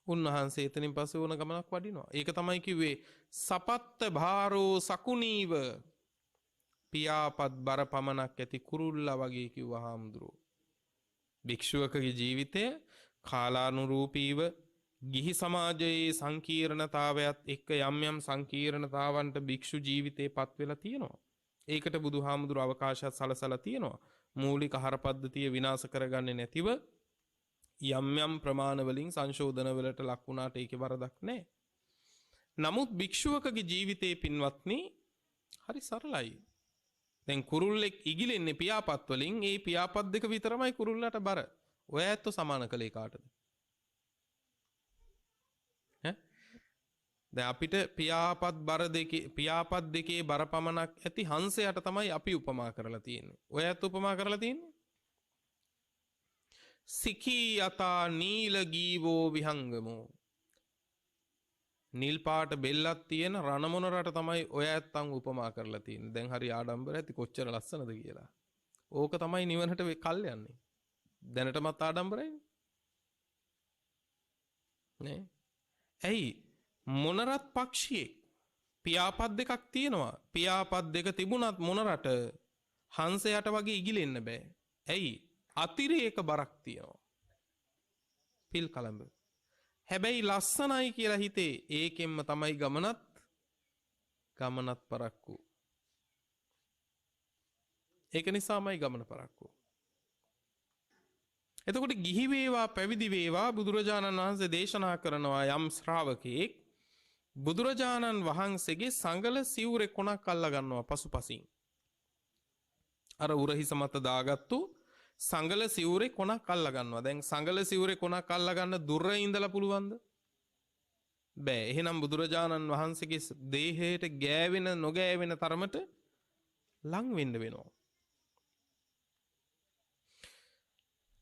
උන්වහන්සේ එතනින් පස්සේ වුණ ගමනක් වඩිනවා. ඒක තමයි කිව්වේ සපත්ත භාරෝ සකුණීව පියාපත් බර පමණක් ඇති කුරුල්ලා වගේ කිව්වා හාමුදුරුවෝ. භික්ෂුවකගේ ජීවිතය කාලානුරූපීව ගිහි සමාජයේ සංකීර්ණතාවයත් එක්ක යම් යම් සංකීර්ණතාවන්ට භික්ෂු ජීවිතේ පත් වෙලා තියෙනවා. ඒකට බුදුහාමුදුරුවෝ අවකාශයක් සලසලා තියෙනවා. මූලික ආහාර පද්ධතිය විනාශ කරගන්නේ නැතිව යම් යම් ප්‍රමාණ වලින් සංශෝධන වලට ලක් වුණාට ඒකේ වරදක් නැහැ. නමුත් භික්ෂුවකගේ ජීවිතේ පින්වත්නි හරි සරලයි. දැන් කුරුල්ලෙක් ඉගිලෙන්නේ පියාපත් වලින්. ඒ පියාපත් දෙක විතරමයි කුරුල්ලට බර. ඔය ඇත්තෝ සමාන කළේ කාටද? දැන් අපිට පියාපත් දෙකේ බර පමණක් ඇති හංසයට තමයි අපි උපමා කරලා තියෙන්නේ. ඔය ඇත්ත උපමා කරලා තියෙන්නේ සිකී යතා නීල ගීවෝ විහංගමෝ. නිල් පාට බෙල්ලක් තියෙන රණමොන රට තමයි ඔය ඇත්තන් උපමා කරලා තියෙන්නේ. දැන් හරි ආඩම්බර ඇති කොච්චර ලස්සනද කියලා. ඕක තමයි නිවනට කල් යන්නේ. දැනටමත් ආඩම්බරයි නේ. ඇයි මොනරත් පක්ෂියෙක් පියාපත් දෙකක් තියෙනවා. පියාපත් දෙක තිබුණත් මොනරට හංසයට වගේ ඉගිලෙන්න බෑ. ඇයි අතිරේක බරක් තියෙනවා. පිල් කලඹ. හැබැයි ලස්සනයි කියලා හිතේ ඒකෙන්ම තමයි ගමනත් පරක්කු. ඒක නිසාමයි ගමන පරක්කු. එතකොට ගිහි වේවා පැවිදි වේවා බුදුරජාණන් වහන්සේ දේශනා කරනවා යම් ශ්‍රාවකෙක් බුදුරජාණන් වහන්සේගේ සංගල සිවුරේ කොනක් අල්ලා ගන්නවා පසුපසින්. අර උරහිස මත දාගත්තු සංගල සිවුරේ කොනක් අල්ලා ගන්නවා. දැන් සංගල සිවුරේ කොනක් අල්ලා ගන්න දුර ඉඳලා පුළුවන්ද? බෑ. එහෙනම් බුදුරජාණන් වහන්සේගේ දේහයට ගෑවෙන නොගෑවෙන තරමට ලං වෙන්න වෙනවා.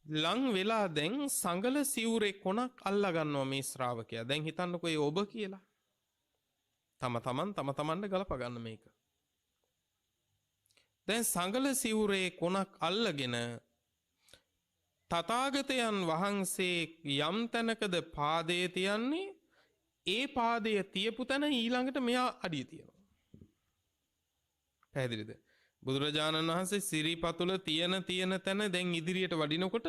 ලං වෙලා දැන් සංගල සිවුරේ කොනක් අල්ලා ගන්නවා මේ ශ්‍රාවකයා. දැන් හිතන්නකෝ ඒ ඔබ කියලා. තම තමන්ට ගලප ගන්න මේක. දැන් සංගල සිවුරේ කොනක් අල්ලගෙන තථාගතයන් වහන්සේ යම් තැනකද පාදයේ තියන්නේ ඒ පාදය තියපු තැන ඊළඟට මෙයා අඩිය තියෙනවා. පැහැදිලිද? බුදුරජාණන් වහන්සේ සිරිපතුල තියෙන තැන දැන් ඉදිරියට වඩිනකොට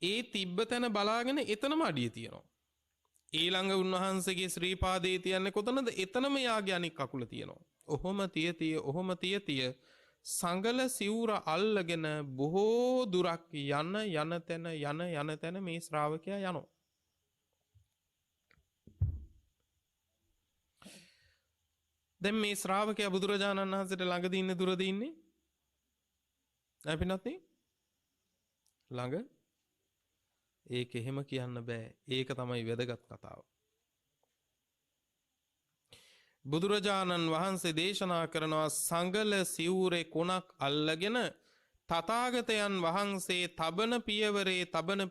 ඒ තිබ්බ තැන බලාගෙන එතනම අඩිය තියෙනවා. ඊළඟ උන්වහන්සේගේ ශ්‍රී පාදයේ තියන්නේ කොතනද? එතනම යාගේ අනික් කකුල තියෙනවා. ඔහොම ඔහොම තිය සංගල සිවුර අල්ලගෙන බොහෝ දුරක් යන තැන මේ ශ්‍රාවකයා යනවා. දැන් මේ ශ්‍රාවකයා බුදුරජාණන් වහන්සේට ළඟදී ඉන්නේ දුරදී ඉන්නේ? අපි නැත්නම් ළඟ. ඒක එහෙම කියන්න බෑ. ඒක තමයි වැදගත් කතාව. බුදුරජාණන් වහන්සේ දේශනා කරනවා සංගල සිවුරේ කොනක් අල්ලගෙන තථාගතයන් වහන්සේ තබන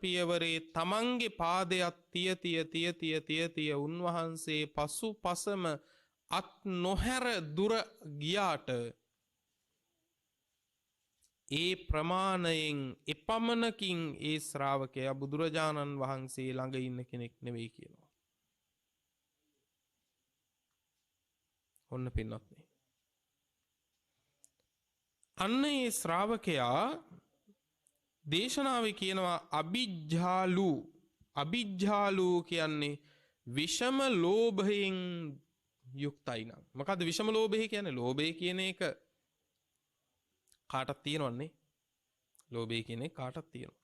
පියවරේ තමන්ගේ පාදයක් තිය උන්වහන්සේ පසුපසම අත් නොහැර දුර ගියාට ඒ ප්‍රමාණයෙන් එපමණකින් ඒ ශ්‍රාවකයා බුදුරජාණන් වහන්සේ ළඟ ඉන්න කෙනෙක් නෙවෙයි කියනවා. ඔන්න පින්වත්නි. අන්න ඒ ශ්‍රාවකයා දේශනාවේ කියනවා අභිජ්ජාලු කියන්නේ විෂම ලෝභයෙන් යුක්තයි නම්. මොකද්ද විෂම ලෝභය කියන්නේ? ලෝභය කියන එක කාටත් තියෙනවන්නේ. ලෝභය කියන එක කාටත් තියෙනවා.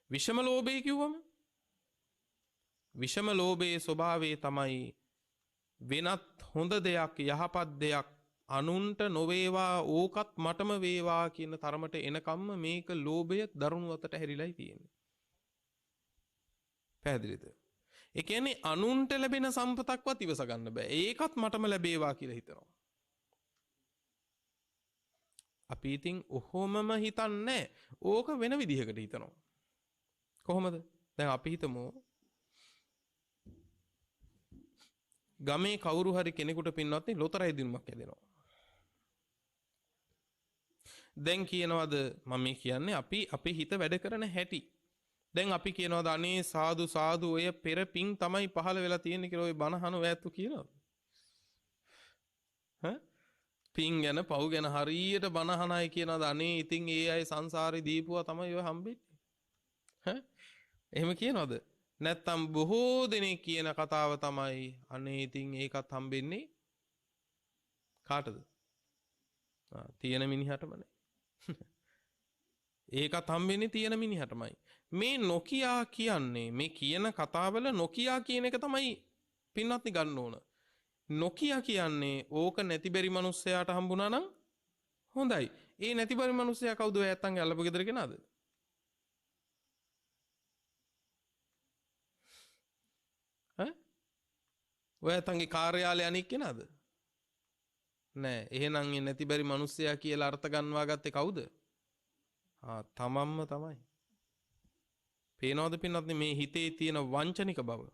විෂම ලෝභය කිව්වම විෂම ලෝභයේ ස්වභාවය තමයි වෙනත් හොඳ දෙයක් යහපත් දෙයක් අනුන්ට නොවේවා ඕකත් මටම වේවා කියන තරමට එනකම්ම මේක ලෝභය දරුණු අතට හැරිලායි තියෙන්නේ. පැහැදිලිද? ඒ කියන්නේ අනුන්ට ලැබෙන සම්පතක්වත් ඉවස ගන්න බෑ. ඒකත් මටම ලැබේවා කියලා හිතනවා. අපි ඉතින් ඔහොමම හිතන්නේ. ඕක වෙන විදිහකට හිතනවා. කොහොමද? දැන් අපි හිතමු ගමේ කවුරු හරි කෙනෙකුට පින්වත්නි ලොතරැයි දිනුමක් හැදෙනවා. දැන් කියනවාද මම මේ කියන්නේ අපි හිත වැඩ කරන හැටි. දැන් අපි කියනවාද අනේ සාදු ඔය පෙර පිං තමයි පහළ වෙලා තියෙන්නේ කියලා ඔය බණහන ඔයත් කියනවාද? පිං ගැන පව් ගැන හරියට බණහනයි කියනවාද? අනේ ඉතින් ඒ අය සංසාරේ දීපුවා තමයි ඔය හම්බෙන්නේ. එහෙම කියනවාද? නැත්තම් බොහෝ දෙනෙක් කියන කතාව තමයි අනේ ඉතින් ඒකත් හම්බෙන්නේ කාටද? තියෙන මිනිහටමනේ. ඒකත් හම්බෙන්නේ තියෙන මිනිහටමයි. මේ නොකියා කියන්නේ මේ කියන කතාවල නොකියා කියන එක තමයි පින්වත්නි ගන්න ඕන. නොකියා කියන්නේ ඕක නැති බැරි මිනිස්සයාට හම්බුණා නම් හොඳයි. ඒ නැති බැරි මිනිස්සයා කවුද? ඔය ඇත්තන්ගේ අල්ලපු ගෙදර කෙනාද? ඔය ඇත්තන්ගේ කාර්යාලය අනික් කෙනාද? නෑ. එහෙනම් ඒ නැති බැරි මිනිස්සයා කියලා අර්ථ ගන්නවා ගත්තේ කවුද? තමන්ම තමයි. පේනවද පින්නත් මේ හිතේ තියෙන වංචනික බව.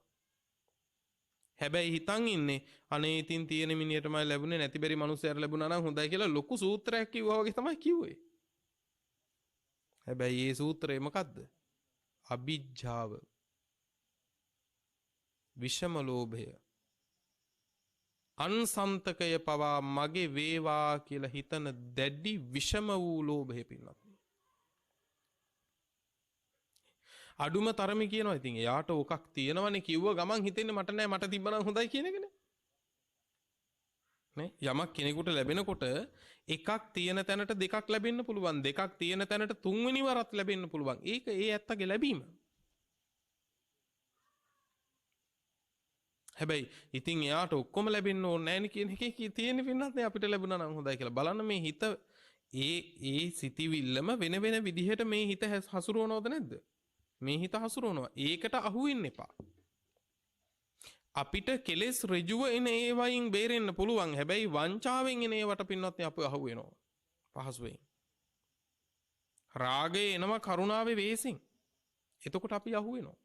හැබැයි හිතන් ඉන්නේ අනේ ඉතින් තියෙන මිනිහටමයි ලැබුණේ නැති බැරි මිනිස්සුන්ට ලැබුණා නම් හොඳයි කියලා ලොකු සූත්‍රයක් කිව්වා වගේ තමයි කිව්වේ. හැබැයි මේ සූත්‍රය මොකද්ද? අවිජ්ජාව. විෂම ලෝභය. අන්සන්තකය පවා මගේ වේවා කියලා හිතන දැඩි විෂම වූ ලෝභය පින්නත්. අඩුම තරමේ කියනවා ඉතින් එයාට ඕකක් තියෙනවනේ කිව්ව ගමන් හිතෙන්නේ මට නෑ මට තිබ්බනම් හොඳයි කියන එකනේ. නේ යමක් කෙනෙකුට ලැබෙනකොට එකක් තියෙන තැනට දෙකක් ලැබෙන්න පුළුවන්. දෙකක් තියෙන තැනට තුන්වෙනි වරක් ලැබෙන්න පුළුවන්. ඒක ඒ ඇත්තගේ ලැබීම. හැබැයි ඉතින් එයාට ඔක්කොම ලැබෙන්න ඕනේ නෑනේ කියන එකේ තියෙන පින්නත් නේ අපිට ලැබුණා නම් හොඳයි කියලා. බලන්න මේ හිත ඒ සිතිවිල්ලම වෙන වෙන විදිහට මේ හිත හසුරුවනවද නැද්ද? මේ හිත හසුරුවනවා. ඒකට අහු වෙන්න එපා. අපිට කෙලෙස් ඍජුව එන ඒවයින් බේරෙන්න පුළුවන්. හැබැයි වංචාවෙන් එන ඒවට පින්නත් අපි අහු වෙනවා. පහසුවෙන්. රාගය එනවා කරුණාවේ වේසින්. එතකොට අපි අහු වෙනවා.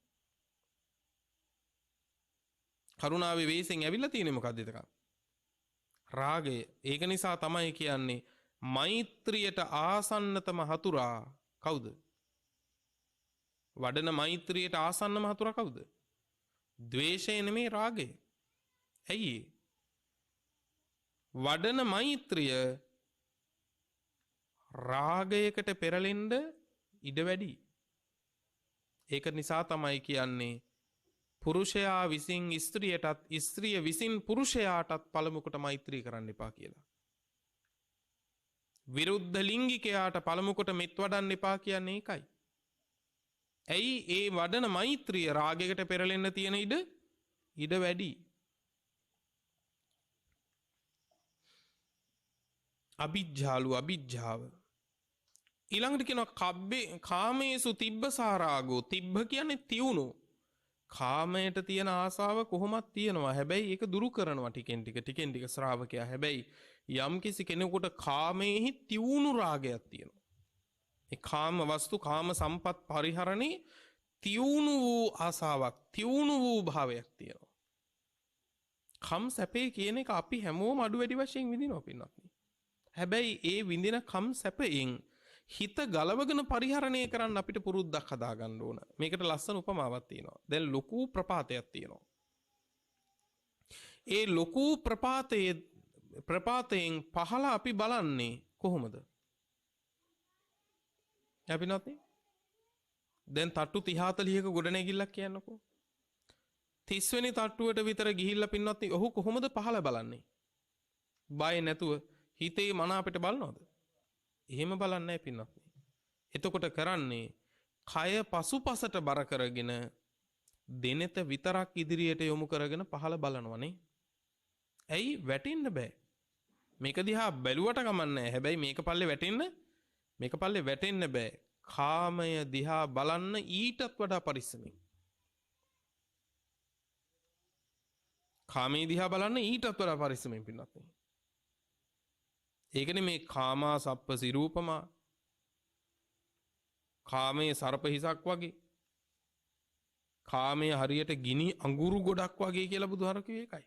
කරුණාවේ වේසින් ඇවිල්ලා තියෙන්නේ මොකද්ද එතක? රාගය. ඒක නිසා තමයි කියන්නේ මෛත්‍රියට ආසන්නතම හතුරා කවුද? වඩන මෛත්‍රියට ආසන්නම හතුරා කවුද? ද්වේෂය නෙමේ රාගය. ඇයි? වඩන මෛත්‍රිය රාගයකට පෙරලෙන්න ඉඩ වැඩි. ඒක නිසා තමයි කියන්නේ පුරුෂයා විසින් ස්ත්‍රියටත් ස්ත්‍රිය විසින් පුරුෂයාටත් පළමුකොට මෛත්‍රී කරන්න එපා කියලා. විරුද්ධ ලිංගිකයාට පළමුකොට මෙත් වඩන්න එපා කියන්නේ ඒකයි. ඇයි ඒ වඩන මෛත්‍රිය රාගයකට පෙරලෙන්න තියෙන ඉඩ වැඩි. අවිජ්ජාලු අවිජ්ජාව. ඊළඟට කියනවා කාමේසු තිබ්බසාරාගෝ. තිබ්බ කියන්නේ තියුණු. කාමයට තියෙන ආසාව කොහොමත් තියෙනවා. හැබැයි ඒක දුරු කරනවා ටිකෙන් ටික ශ්‍රාවකයා. හැබැයි යම්කිසි කෙනෙකුට කාමයේහි තියුණු රාගයක් තියෙනවා. ඒ කාම වස්තු කාම සම්පත් පරිහරණේ තියුණු වූ ආසාවක් තියුණු වූ භාවයක් තියෙනවා. කම් සැපේ කියන එක අපි හැමෝම අඩු වැඩි වශයෙන් විඳිනවා පින්නත්. හැබැයි ඒ විඳින කම් සැපයෙන් හිත ගලවගෙන පරිහරණය කරන්න අපිට පුරුද්දක් හදාගන්න ඕන. මේකට ලස්සන උපමාවක් තියෙනවා. දැන් ලොකු ප්‍රපාතයක් තියෙනවා. ඒ ලොකු ප්‍රපාතයෙන් පහළ අපි බලන්නේ කොහොමද? අපි නැත්නම් දැන් තට්ටු 30 40ක ගොඩනැගිල්ලක් කියන්නකෝ. 30 වෙනි තට්ටුවට විතර ගිහිල්ලා පින්නත් ඔහු කොහොමද පහළ බලන්නේ? බය නැතුව හිතේ මන අපිට බලනවද? එහෙම බලන්නේ නැහැ පින්නත්. එතකොට කරන්නේ කය පසුපසට බර කරගෙන දෙනෙත විතරක් ඉදිරියට යොමු කරගෙන පහළ බලනවනේ. ඇයි වැටෙන්න බෑ. මේක දිහා බැලුවට කමන්නේ. හැබැයි මේක පල්ලේ වැටෙන්න බෑ. කාමය දිහා බලන්න ඊටත් වඩා පරිස්සමින්. කාමයේ දිහා බලන්න ඊටත් වඩා පරිස්සමින් පින්නත්. ඒකනේ මේ කාමා සප්ප සිරූපමා. කාමයේ සර්ප හිසක් වගේ. කාමයේ හරියට ගිනි අඟුරු ගොඩක් වගේ කියලා බුදුහාර කිව්වේ ඒකයි.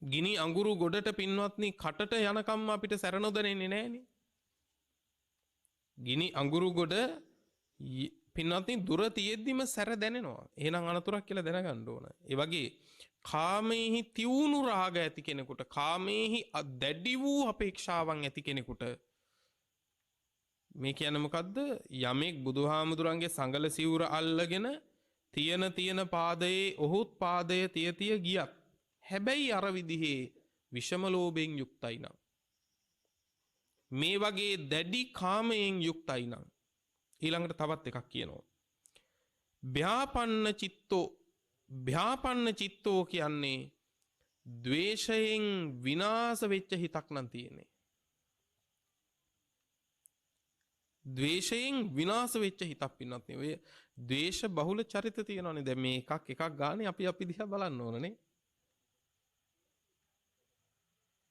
ගිනි අඟුරු ගොඩට පින්වත්නි කටට යනකම් අපිට සැර නොදැනෙන්නේ නැහනේ. ගිනි අඟුරු ගොඩ පින්වත්නි දුර තියෙද්දිම සැර දැනෙනවා. එහෙනම් අනතුරක් කියලා දැනගන්න ඕන. ඒ වගේ කාමේහි තියුණු රාග ඇති කෙනෙකුට, කාමේහි දැඩි වූ අපේක්ෂාවන් ඇති කෙනෙකුට මේ කියන්නේ මොකද්ද? යමෙක් බුදුහාමුදුරන්ගේ සංගල සිවුර අල්ලගෙන තියෙන පාදයේ ඔහුත් පාදය තිය ගියත් හැබැයි අර විදිහේ විෂම ලෝභයෙන් යුක්තයි නම්, මේ වගේ දැඩි කාමයෙන් යුක්තයි නම් ඊළඟට තවත් එකක් කියනවා. භ්‍යාපන්න චිත්තෝ කියන්නේ ද්වේෂයෙන් විනාශ වෙච්ච හිතක් නම් තියෙන්නේ. ද්වේෂයෙන් විනාශ වෙච්ච හිතක් පින්නත් නේ. ඔය ද්වේෂ බහුල චරිත තියෙනවානේ. දැන් මේ එකක් ගානේ අපි දිහා බලන්න ඕනනේ.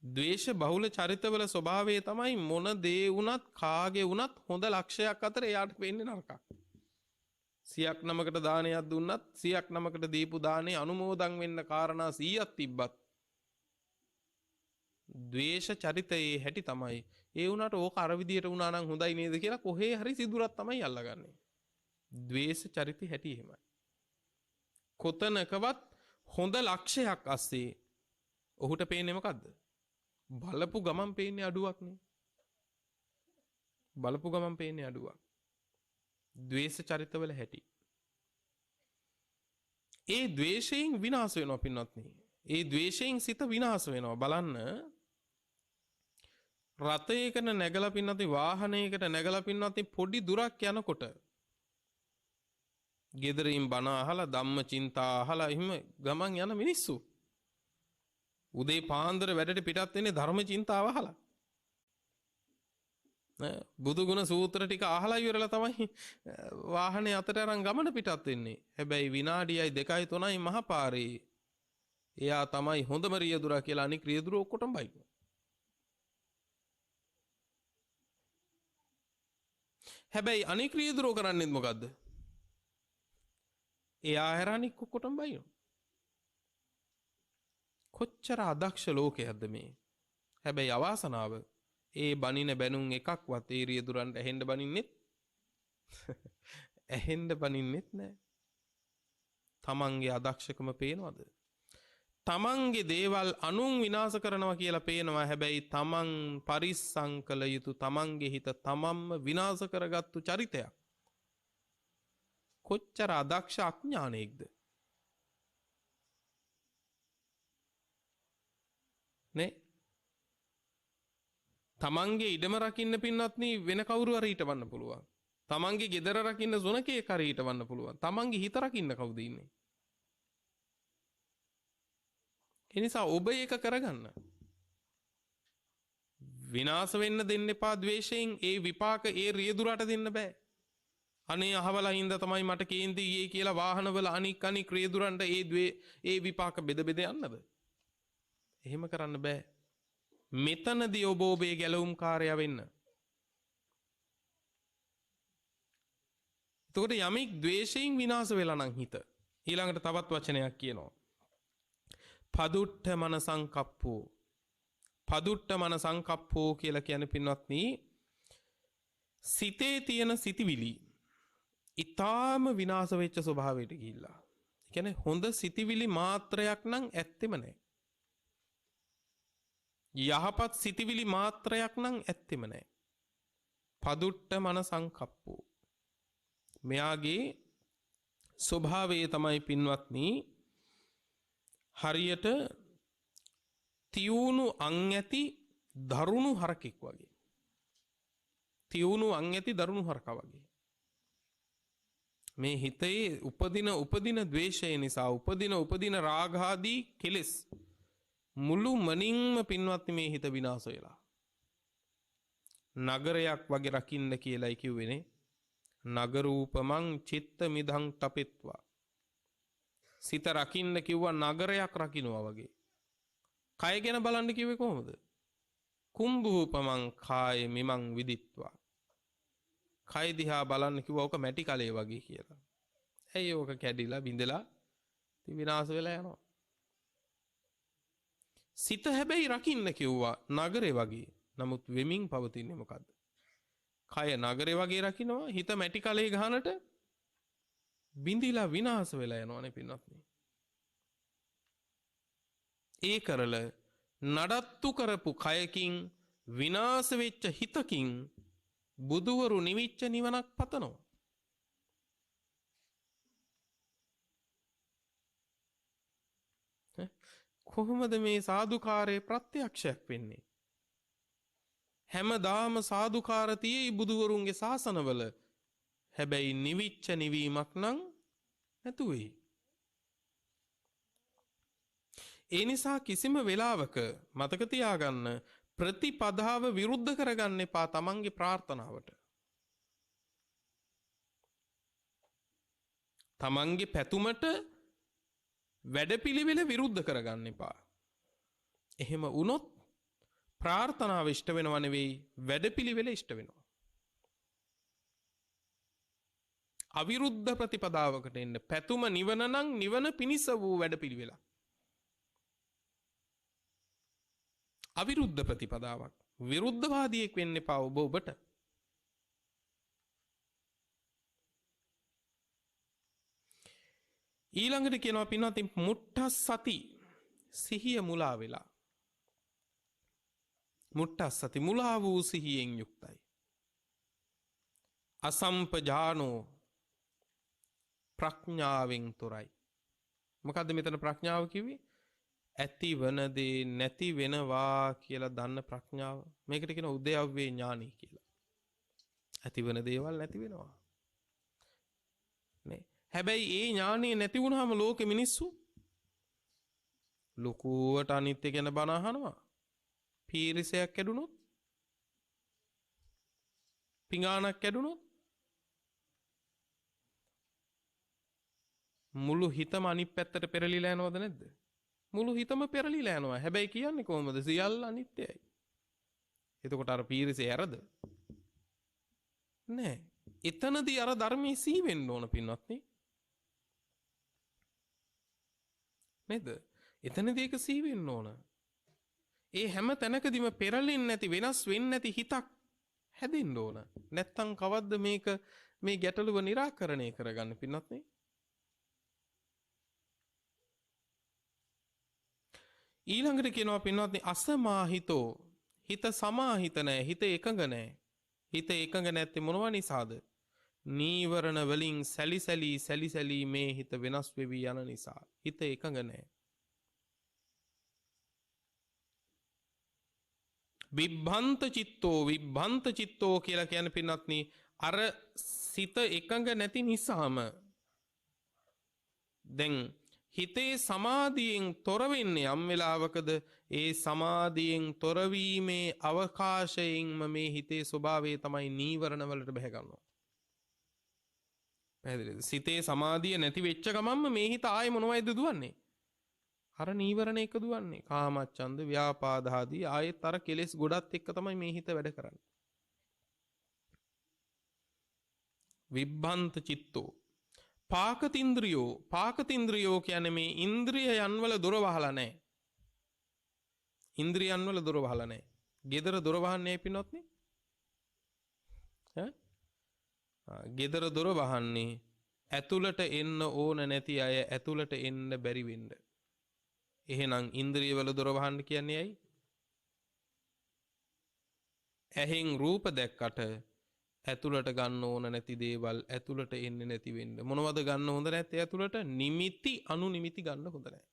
ද්වේෂ බහුල චරිතවල ස්වභාවය තමයි මොන දේ වුණත් කාගේ වුණත් හොඳ ලක්ෂයක් අතර එයාට වෙන්නේ නරකක්. 100ක් නමකට දානයක් දුන්නත් 100ක් නමකට දීපු දානේ අනුමෝදන් වෙන්න කාරණා 100ක් තිබ්බත් ද්වේෂ චරිතයේ හැටි තමයි ඒ වුණාට ඕක අර විදියට වුණා නම් හොඳයි නේද කියලා කොහේ හරි සිදුරක් තමයි අල්ලගන්නේ. ද්වේෂ චරිතي හැටි එහෙමයි. කොතනකවත් හොඳ ලක්ෂයක් අස්සේ ඔහුට පේන්නේ මොකද්ද? බලපු ගමන් පේන්නේ අඩුවක් නේ. බලපු ගමන් පේන්නේ අඩුවක්. ද්වේෂ චරිතවල හැටි. ඒ ද්වේෂයෙන් විනාශ වෙනවා පින්වත්නි. ඒ ද්වේෂයෙන් සිත විනාශ වෙනවා. බලන්න රථයකට නැගලා පින්වත්නි වාහනයකට නැගලා පින්වත්නි පොඩි දුරක් යනකොට ගෙදරින් බණ අහලා ධම්ම චින්තා අහලා එහෙම ගමන් යන මිනිස්සු උදේ පාන්දර වැඩට පිටත් වෙන්නේ ධර්ම චින්තාව අහලා. බුදු ගුණ සූත්‍ර ටික අහලා ඉවරලා තමයි වාහනේ අතට අරන් ගමන පිටත් වෙන්නේ. හැබැයි විනාඩියයි 2යි 3යි මහපාරේ එයා තමයි හොඳම රියදුරා කියලා අනික් රියදුර ඔක්කොටම බයිනවා. හැබැයි අනික් රියදුරෝ කරන්නේ මොකද්ද? එයා හැර අනික් ඔක්කොටම බයිනවා. කොච්චර අදක්ෂ ලෝකයක්ද මේ. හැබැයි අවාසනාව ඒ බනින බැනුම් එකක්වත් ඒ රියදුරන්ට ඇහෙන්න බනින්නෙත් ඇහෙන්න බනින්නෙත් නෑ. තමන්ගේ අදක්ෂකම පේනවද? තමන්ගේ දේවල් අනුන් විනාශ කරනවා කියලා පේනවා. හැබැයි තමන් පරිස්සම් කළ යුතු තමන්ගේ හිත තමන්ම විනාශ කරගත්තු චරිතයක්. කොච්චර අදක්ෂ අඥානෙක්ද නේ? තමන්ගේ ඉඩම රකින්න පින්නත්නි වෙන කවුරු හරි හිටවන්න පුළුවන්. තමන්ගේ ගෙදර රකින්න සුනකෙක් හරි හිටවන්න පුළුවන්. තමන්ගේ හිත රකින්න කවුද ඉන්නේ? ඒ නිසා ඔබ ඒක කරගන්න. විනාශ වෙන්න දෙන්න එපා ද්වේෂයෙන්. ඒ විපාක ඒ රියදුරට දෙන්න බෑ. අනේ අහවලා හින්දා තමයි මට කේන්ති ගියේ කියලා වාහනවල අනික් රියදුරන්ට ඒ විපාක බෙද බෙද යන්නද? එහෙම කරන්න බෑ. මෙතනදී ඔබ ඔබේ ගැලවුම්කාරයා වෙන්න. එතකොට යමෙක් ද්වේෂයෙන් විනාශ වෙලා නම් හිත. ඊළඟට තවත් වචනයක් කියනවා. පදුට්ඨ මන සංකප්පෝ. පදුට්ඨ මන සංකප්පෝ කියලා කියන්නේ පින්වත්නි සිතේ තියෙන සිතිවිලි ඊටාම විනාශ වෙච්ච ස්වභාවයට ගිහිල්ලා. ඒ කියන්නේ හොඳ සිතිවිලි මාත්‍රයක් නම් ඇත්තෙම නැහැ. යහපත් සිතිවිලි මාත්‍රයක් නම් ඇත්තෙම නැහැ. පදුට්ඨ මන සංකප්පෝ. මෙයාගේ ස්වභාවය තමයි පින්වත්නි හරියට තියුණු අං ඇති දරුණු හරකෙක් වගේ. තියුණු අං ඇති දරුණු හරකා වගේ. මේ හිතේ උපදින ද්වේෂය නිසා උපදින රාගාදී කෙලෙස් මුළු මනින්ම පින්වත්නි මේ හිත විනාශ වෙලා. නගරයක් වගේ රකින්න කියලායි කිව්වේනේ. නගරූපමං චිත්ත මිදං තපෙත්වා. සිත රකින්න කිව්වා නගරයක් රකින්නවා වගේ. කය ගැන බලන්න කිව්වේ කොහොමද? කුම්භූපමං කාය මිමං විදිත්වා. කය දිහා බලන්න කිව්වා ඔක මැටි කලේ වගේ කියලා. ඇයි ඕක කැඩිලා බිඳලා විනාශ වෙලා යනවා. සිත හැබැයි රකින්න කිව්වා නගරේ වගේ. නමුත් වෙමින් පවතින්නේ මොකද්ද? කය නගරේ වගේ රකින්නවා. හිත මැටි කලේ ගහනට බිඳිලා විනාශ වෙලා යනවනේ පින්වත්නි. ඒ කරල නඩත්තු කරපු කයකින් විනාශ වෙච්ච හිතකින් බුදුවරු නිවිච්ච නිවනක් පතනවා. කොහොමද මේ සාදුකාරයේ ප්‍රත්‍යක්ෂයක් වෙන්නේ? හැමදාම සාදුකාර තියෙයි බුදුවරුන්ගේ ශාසනවල. හැබැයි නිවිච්ච නිවීමක් නම් නැතු වෙයි. ඒ නිසා කිසිම වෙලාවක මතක තියාගන්න ප්‍රතිපදාව විරුද්ධ කරගන්න එපා තමන්ගේ ප්‍රාර්ථනාවට. තමන්ගේ පැතුමට වැඩපිළිවෙල විරුද්ධ කරගන්න එපා. එහෙම වුණොත් ප්‍රාර්ථනාව ඉෂ්ට වෙනව නෙවෙයි වැඩපිළිවෙල ඉෂ්ට වෙනවා. අවිරුද්ධ ප්‍රතිපදාවකට එන්න පැතුම නිවන නම් නිවන පිණිස වූ වැඩපිළිවෙල. අවිරුද්ධ ප්‍රතිපදාවක්. විරුද්ධවාදියෙක් වෙන්න එපා ඔබට. ඊළඟට කියනවා පින්වත්නි මුට්ටස් සති සිහිය මුලා වෙලා. මුට්ටස් සති මුලා වූ සිහියෙන් යුක්තයි. අසම්පජානෝ ප්‍රඥාවෙන් තොරයි. මොකද්ද මෙතන ප්‍රඥාව කිව්වේ? ඇති වන දේ නැති වෙනවා කියලා දන්න ප්‍රඥාව. මේකට කියන උද්‍යව්වේ ඥානි කියලා. ඇති වන දේවල් නැති වෙනවා. නේ. හැබැයි ඒ ඥානිය නැති වුණාම ලෝකෙ මිනිස්සු ලොකුවට අනිත්‍ය ගැන බණ අහනවා. පීරිසයක් කැඩුනොත්, පිඟානක් කැඩුනොත් මුළු හිතම අනිත් පැත්තට පෙරලිලා යනවද නැද්ද? මුළු හිතම පෙරලිලා යනවා. හැබැයි කියන්නේ කොහොමද? සියල්ල අනිත්‍යයි. එතකොට අර පීරිසේ ඇරද? නෑ. එතනදී අර ධර්මයේ සී වෙන්න ඕන පින්වත්නි. නේද? එතනදී ඒක සී වෙන්න ඕන. ඒ හැම තැනකදීම පෙරලෙන්නේ නැති වෙනස් වෙන්නේ නැති හිතක් හැදෙන්න ඕන. නැත්තම් කවද්ද මේක මේ ගැටලුව निराකරණය කරගන්න පින්වත්නි? ඊළඟට කියනවා පින්වත්නි අසමාහිතෝ හිත සමාහිත නැහැ, හිත එකඟ නැහැ. හිත එකඟ නැත්තේ මොනවා නිසාද? නීවරණ වලින් සැලි මේ හිත වෙනස් වෙවි යන නිසා. හිත එකඟ නැහැ. විභ්‍රන්ත චිත්තෝ කියලා කියන්නේ පින්වත්නි අර සිත එකඟ නැති නිසාම දැන් හිතේ සමාධියෙන් තොර වෙන්නේ යම් වෙලාවකද ඒ සමාධියෙන් තොරවීමේ අවකාශයෙන්ම මේ හිතේ ස්වභාවය තමයි නීවරණ වලට බැහැ ගන්නවා. පැහැදිලිද? සිතේ සමාධිය නැති වෙච්ච ගමන්ම මේ හිත ආයේ මොනවයිද දුවන්නේ? අර නීවරණ එක දුවන්නේ. කාමච්ඡන්ද, ව්‍යාපාද ආදී ආයෙත් අර කෙලෙස් ගොඩත් එක්ක තමයි මේ හිත වැඩ කරන්නේ. විභ්‍රන්ත චිත්තෝ පාකතින්ද්‍රියෝ කියන්නේ මේ ඉන්ද්‍රියයන් වල දොර වහලා නැහැ. ඉන්ද්‍රියයන් වල දොර වහලා නැහැ. gedara දොර වහන්නේ පින්වත්නි? ඈ? gedara දොර වහන්නේ ඇතුළට එන්න ඕන නැති අය ඇතුළට එන්න බැරි වෙන්න. එහෙනම් ඉන්ද්‍රිය වල දොර වහන්න කියන්නේ ඇයි? ඇහෙන් රූප දැක්කට ඇතුළට ගන්න ඕන නැති දේවල් ඇතුළට එන්නේ නැති වෙන්න. මොනවද ගන්න හොඳ නැත්තේ ඇතුළට? නිමිති අනුනිමිති ගන්න හොඳ නැහැ.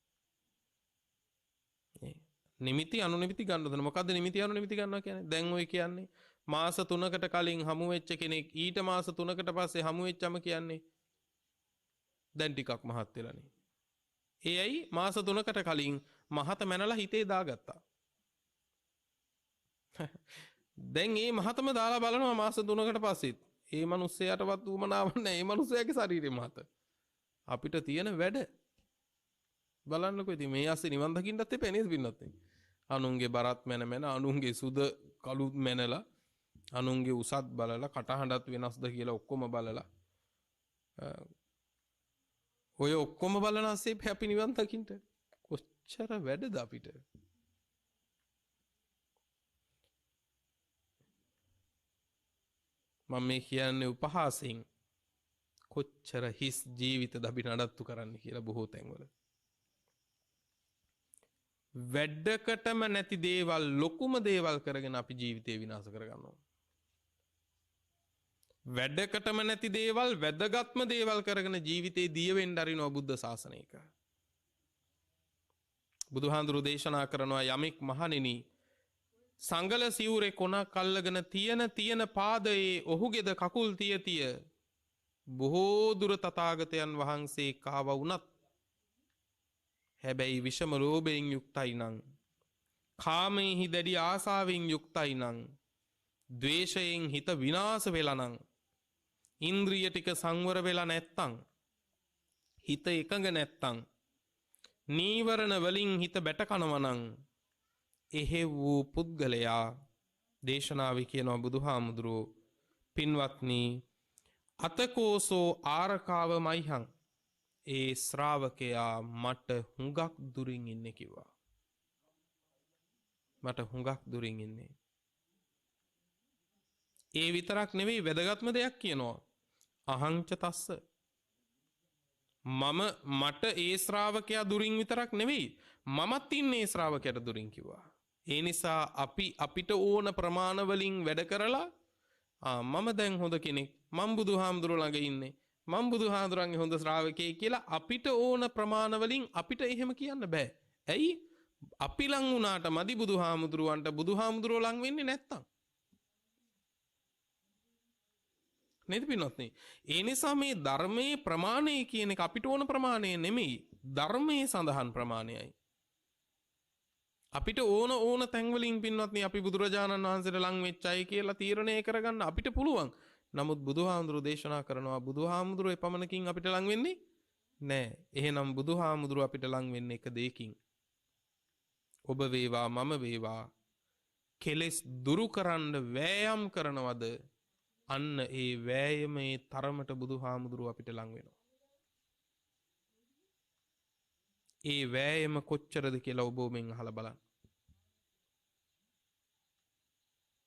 නිමිති අනුනිමිති ගන්න හොඳ නැහැ. මොකද්ද නිමිති අනුනිමිති ගන්නවා කියන්නේ? දැන් ඔය කියන්නේ මාස 3කට කලින් හමු වෙච්ච කෙනෙක් ඊට මාස 3කට පස්සේ හමු වෙච්චම කියන්නේ දැන් ටිකක් මහත් වෙලානේ. ඒ ඇයි මාස 3කට කලින් මහත මැනලා හිතේ දාගත්තා. දැන් මේ මහතම දාලා බලනවා මාස 3කට පස්සෙත්. ඒ මිනිස්සයාටවත් උමනාවක් නැහැ. ඒ මිනිස්සයාගේ ශරීරේ මහත. අපිට තියෙන වැඩ බලන්නකෝ. ඉතින් මේ ඇස්සේ නිවන් දකින්නත් එපා නේද පින්නත්? අනුන්ගේ බරත් මැන අනුන්ගේ සුද කළුත් මැනලා අනුන්ගේ උසත් බලලා කටහඬත් වෙනස්ද කියලා ඔක්කොම බලලා ඔය ඔක්කොම බලන ඇස්සේ අපි නිවන් දකින්න කොච්චර වැඩද අපිට? මම මේ කියන්නේ උපහාසයෙන් කොච්චර හිස් ජීවිතද අපි නඩත්තු කරන්න කියලා බොහෝ තැන්වල. වැඩකටම නැති දේවල් ලොකුම දේවල් කරගෙන අපි ජීවිතේ විනාශ කරගන්නවා. වැඩකටම නැති දේවල් වැදගත්ම දේවල් කරගෙන ජීවිතේ දිය වෙන්න අරිනවා බුද්ධ ශාසනයක. බුදුහාඳුරු දේශනා කරනවා යමෙක් මහණෙනි සංගල සිවුරේ කොනක් අල්ලගෙන තියෙන පාදයේ ඔහුගේද කකුල් තිය බොහෝ දුර තථාගතයන් වහන්සේ කාව වුණත් හැබැයි විෂම ලෝභයෙන් යුක්තයි නම් කාමෙහි දැඩි ආසාවෙන් යුක්තයි නම් ද්වේෂයෙන් හිත විනාශ වෙලා නම් ඉන්ද්‍රිය ටික සංවර වෙලා නැත්තම් හිත එකඟ නැත්තම් නීවරණ වලින් හිත බැට කනවා නම් එහෙ වූ පුද්ගලයා දේශනාවේ කියනවා බුදුහාමුදුරුවෝ පින්වත්නි අතකෝසෝ ආරකාව මයිහං ඒ ශ්‍රාවකයා මට හුඟක් දුරින් ඉන්නේ කිව්වා. මට හුඟක් දුරින් ඉන්නේ. ඒ විතරක් නෙවෙයි වැදගත්ම දෙයක් කියනවා. අහංච තස්ස මට ඒ ශ්‍රාවකයා දුරින් විතරක් නෙවෙයි මමත් ඉන්නේ ශ්‍රාවකයට දුරින් කිව්වා. ඒ නිසා අපිට ඕන ප්‍රමාණ වලින් වැඩ කරලා මම දැන් හොඳ කෙනෙක් මම බුදුහාමුදුරුවෝ ළඟ ඉන්නේ මම බුදුහාමුදුරන්ගේ හොඳ ශ්‍රාවකයෙක් කියලා අපිට ඕන ප්‍රමාණ වලින් අපිට එහෙම කියන්න බෑ. ඇයි? අපි ලං වුණාට මදි බුදුහාමුදුරුවන්ට බුදුහාමුදුරුවෝ ලං වෙන්නේ නැත්තම්. නේද පින්වත්නි? ඒ නිසා මේ ධර්මයේ ප්‍රමාණය කියන එක අපිට ඕන ප්‍රමාණය නෙමෙයි ධර්මයේ සඳහන් ප්‍රමාණයයි. අපිට ඕන තැන්වලින් පින්වත්නි අපි බුදුරජාණන් වහන්සේට ලං වෙච්ච අය කියලා තීරණය කරගන්න අපිට පුළුවන්. නමුත් බුදුහාමුදුරුවෝ දේශනා කරනවා බුදුහාමුදුරුවෝ එපමණකින් අපිට ලං වෙන්නේ නෑ. එහෙනම් බුදුහාමුදුරුවෝ අපිට ලං වෙන්නේ එක දෙයකින්. ඔබ වේවා මම වේවා කෙලෙස් දුරු කරන්න වෑයම් කරනවද? අන්න ඒ වෑයමේ තරමට බුදුහාමුදුරුවෝ අපිට ලං වෙනවා. ඒ වෑයම කොච්චරද කියලා ඔබ මෙන් අහලා බලන්න.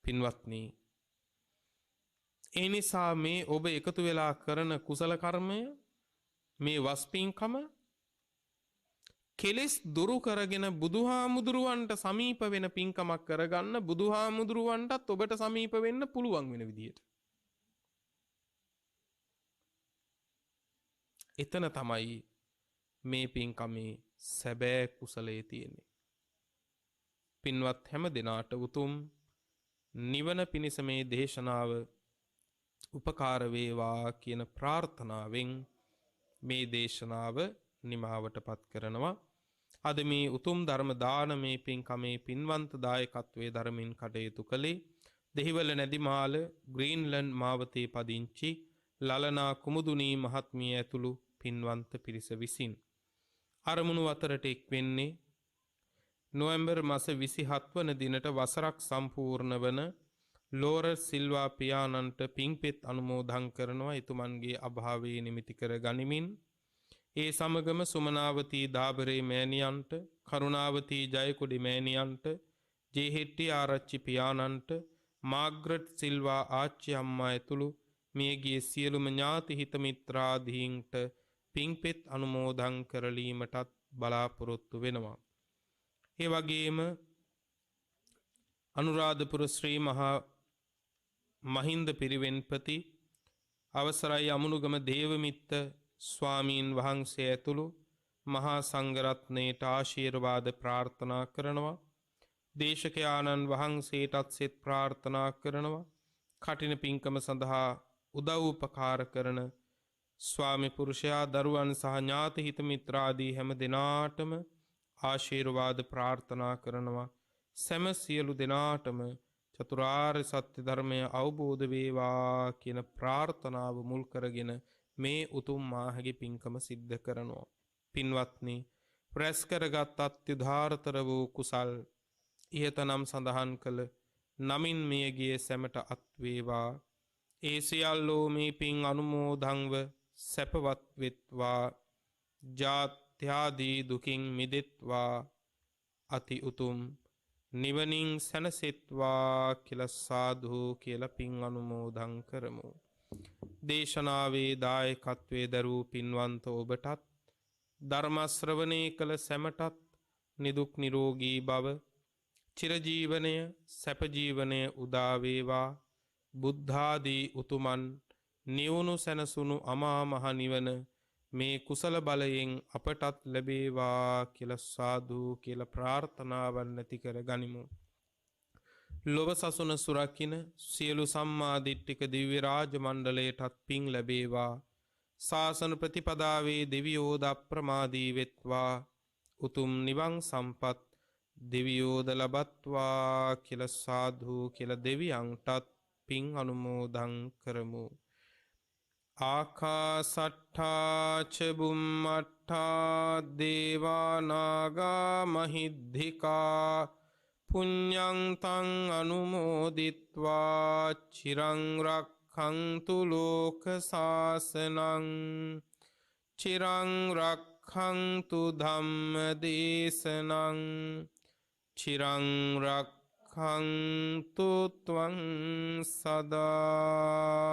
පින්වත්නි ඒ නිසා මේ ඔබ එකතු වෙලා කරන කුසල කර්මය මේ වස්පින්කම කෙලෙස් දුරු කරගෙන බුදුහාමුදුරුවන්ට සමීප වෙන පින්කමක් කරගන්න බුදුහාමුදුරුවන්ටත් ඔබට සමීප වෙන්න පුළුවන් වෙන විදියට. එතන තමයි මේ පින්කමේ සැබෑ කුසලයේ තියෙන්නේ. පින්වත් හැම දිනාට උතුම් නිවන පිණිස මේ දේශනාව උපකාර වේවා කියන ප්‍රාර්ථනාවෙන් මේ දේශනාව නිමාවටපත් කරනවා. අද මේ උතුම් ධර්ම දානමේ පින්කමේ පින්වන්ත දායකත්වයේ ධර්මින් කටයුතු කළේ දෙහිවල නැදිමාල ග්‍රීන්ලන්ඩ් මාවතේ පදිංචි ලලනා කුමුදුනී මහත්මිය ඇතුළු පින්වන්ත පිරිස විසින්. අරමුණු අතරට එක් වෙන්නේ නොවැම්බර් මාස 27 වන දිනට වසරක් සම්පූර්ණ වන ලෝර සිල්වා පියාණන්ට පින්පෙත් අනුමෝදන් කරනවා එතුමන්ගේ අභාවයේ නිමිති කර ගනිමින්. ඒ සමගම සුමනාවතී දාබරේ මෑණියන්ට කරුණාවතී ජයකොඩි මෑණියන්ට ජේහෙට්ටි ආරච්චි පියාණන්ට මාග්‍රට් සිල්වා ආච්චි අම්මා ඇතුළු මියගිය සියලුම ඥාති හිත මිත්‍රාදීන්ට පින්පෙත් අනුමෝදන් කරලීමටත් බලාපොරොත්තු වෙනවා. ඒ වගේම අනුරාධපුර ශ්‍රී මහා මහින්ද පිරිවෙන්පති අවසරයි අමුණුගම දේවමිත්ත ස්වාමීන් වහන්සේ ඇතුළු මහා සංඝරත්නයට ආශිර්වාද ප්‍රාර්ථනා කරනවා. දේශකයාණන් වහන්සේටත් සෙත් ප්‍රාර්ථනා කරනවා. කටින පින්කම සඳහා උදව් උපකාර කරන ස්වාමි පුරුෂයා දරුවන් සහ ඥාති හිත මිත්‍රාදී හැම දෙනාටම ආශිර්වාද ප්‍රාර්ථනා කරනවා. සෑම සියලු දෙනාටම චතුරාර්ය සත්‍ය ධර්මය අවබෝධ වේවා කියන ප්‍රාර්ථනාව මුල් කරගෙන මේ උතුම් මාහගේ පින්කම සිද්ධ කරනවා. පින්වත්නි, රැස් කරගත් අත්‍යුදාරතර වූ කුසල් ඉහත නම් සඳහන් කළ නමින් මියගිය සැමට අත් වේවා. ඒ සියල්ලෝ මේ පින් අනුමෝදන්ව සැපවත් වෙත්වා. ජාත්‍යාදී දුකින් මිදෙත්වා. අති උතුම් නිවනින් සැනසෙත්වා කියලා සාදු කියලා පින් අනුමෝදන් කරමු. දේශනාවේ දායකත්වයේ දරූ පින්වන්ත ඔබටත් ධර්ම ශ්‍රවණය කළ සැමටත් නිදුක් නිරෝගී භව චිරජීවනය සැප ජීවනය උදා වේවා. බුද්ධාදී උතුමන් නිවුණු සැනසුණු අමා මහ නිවන මේ කුසල බලයෙන් අපටත් ලැබේවා කියලා සාදු කියලා ප්‍රාර්ථනාවන් නැති කර ගනිමු. ලොව සසුන සුරකින්න සියලු සම්මා දිට්ඨික දිව්‍ය රාජ මණ්ඩලයටත් පිං ලැබේවා. ශාසන ප්‍රතිපදාවේ දෙවියෝද අප්‍රමාදී වෙත්වා. උතුම් නිවන් සම්පත් දෙවියෝද ලබත්වා කියලා සාදු කියලා දෙවියන්ටත් පිං අනුමෝදන් කරමු. ආකාසට්ඨා ච බුම්මට්ඨා දේවා නාග මහිද්దికා පුඤ්ඤං තං අනුමෝදිත්වා චිරං රක්ඛන්තු ලෝක සාසනං චිරං රක්ඛන්තු ධම්ම දේශනං චිරං රක්ඛන්තු ත්වං සදා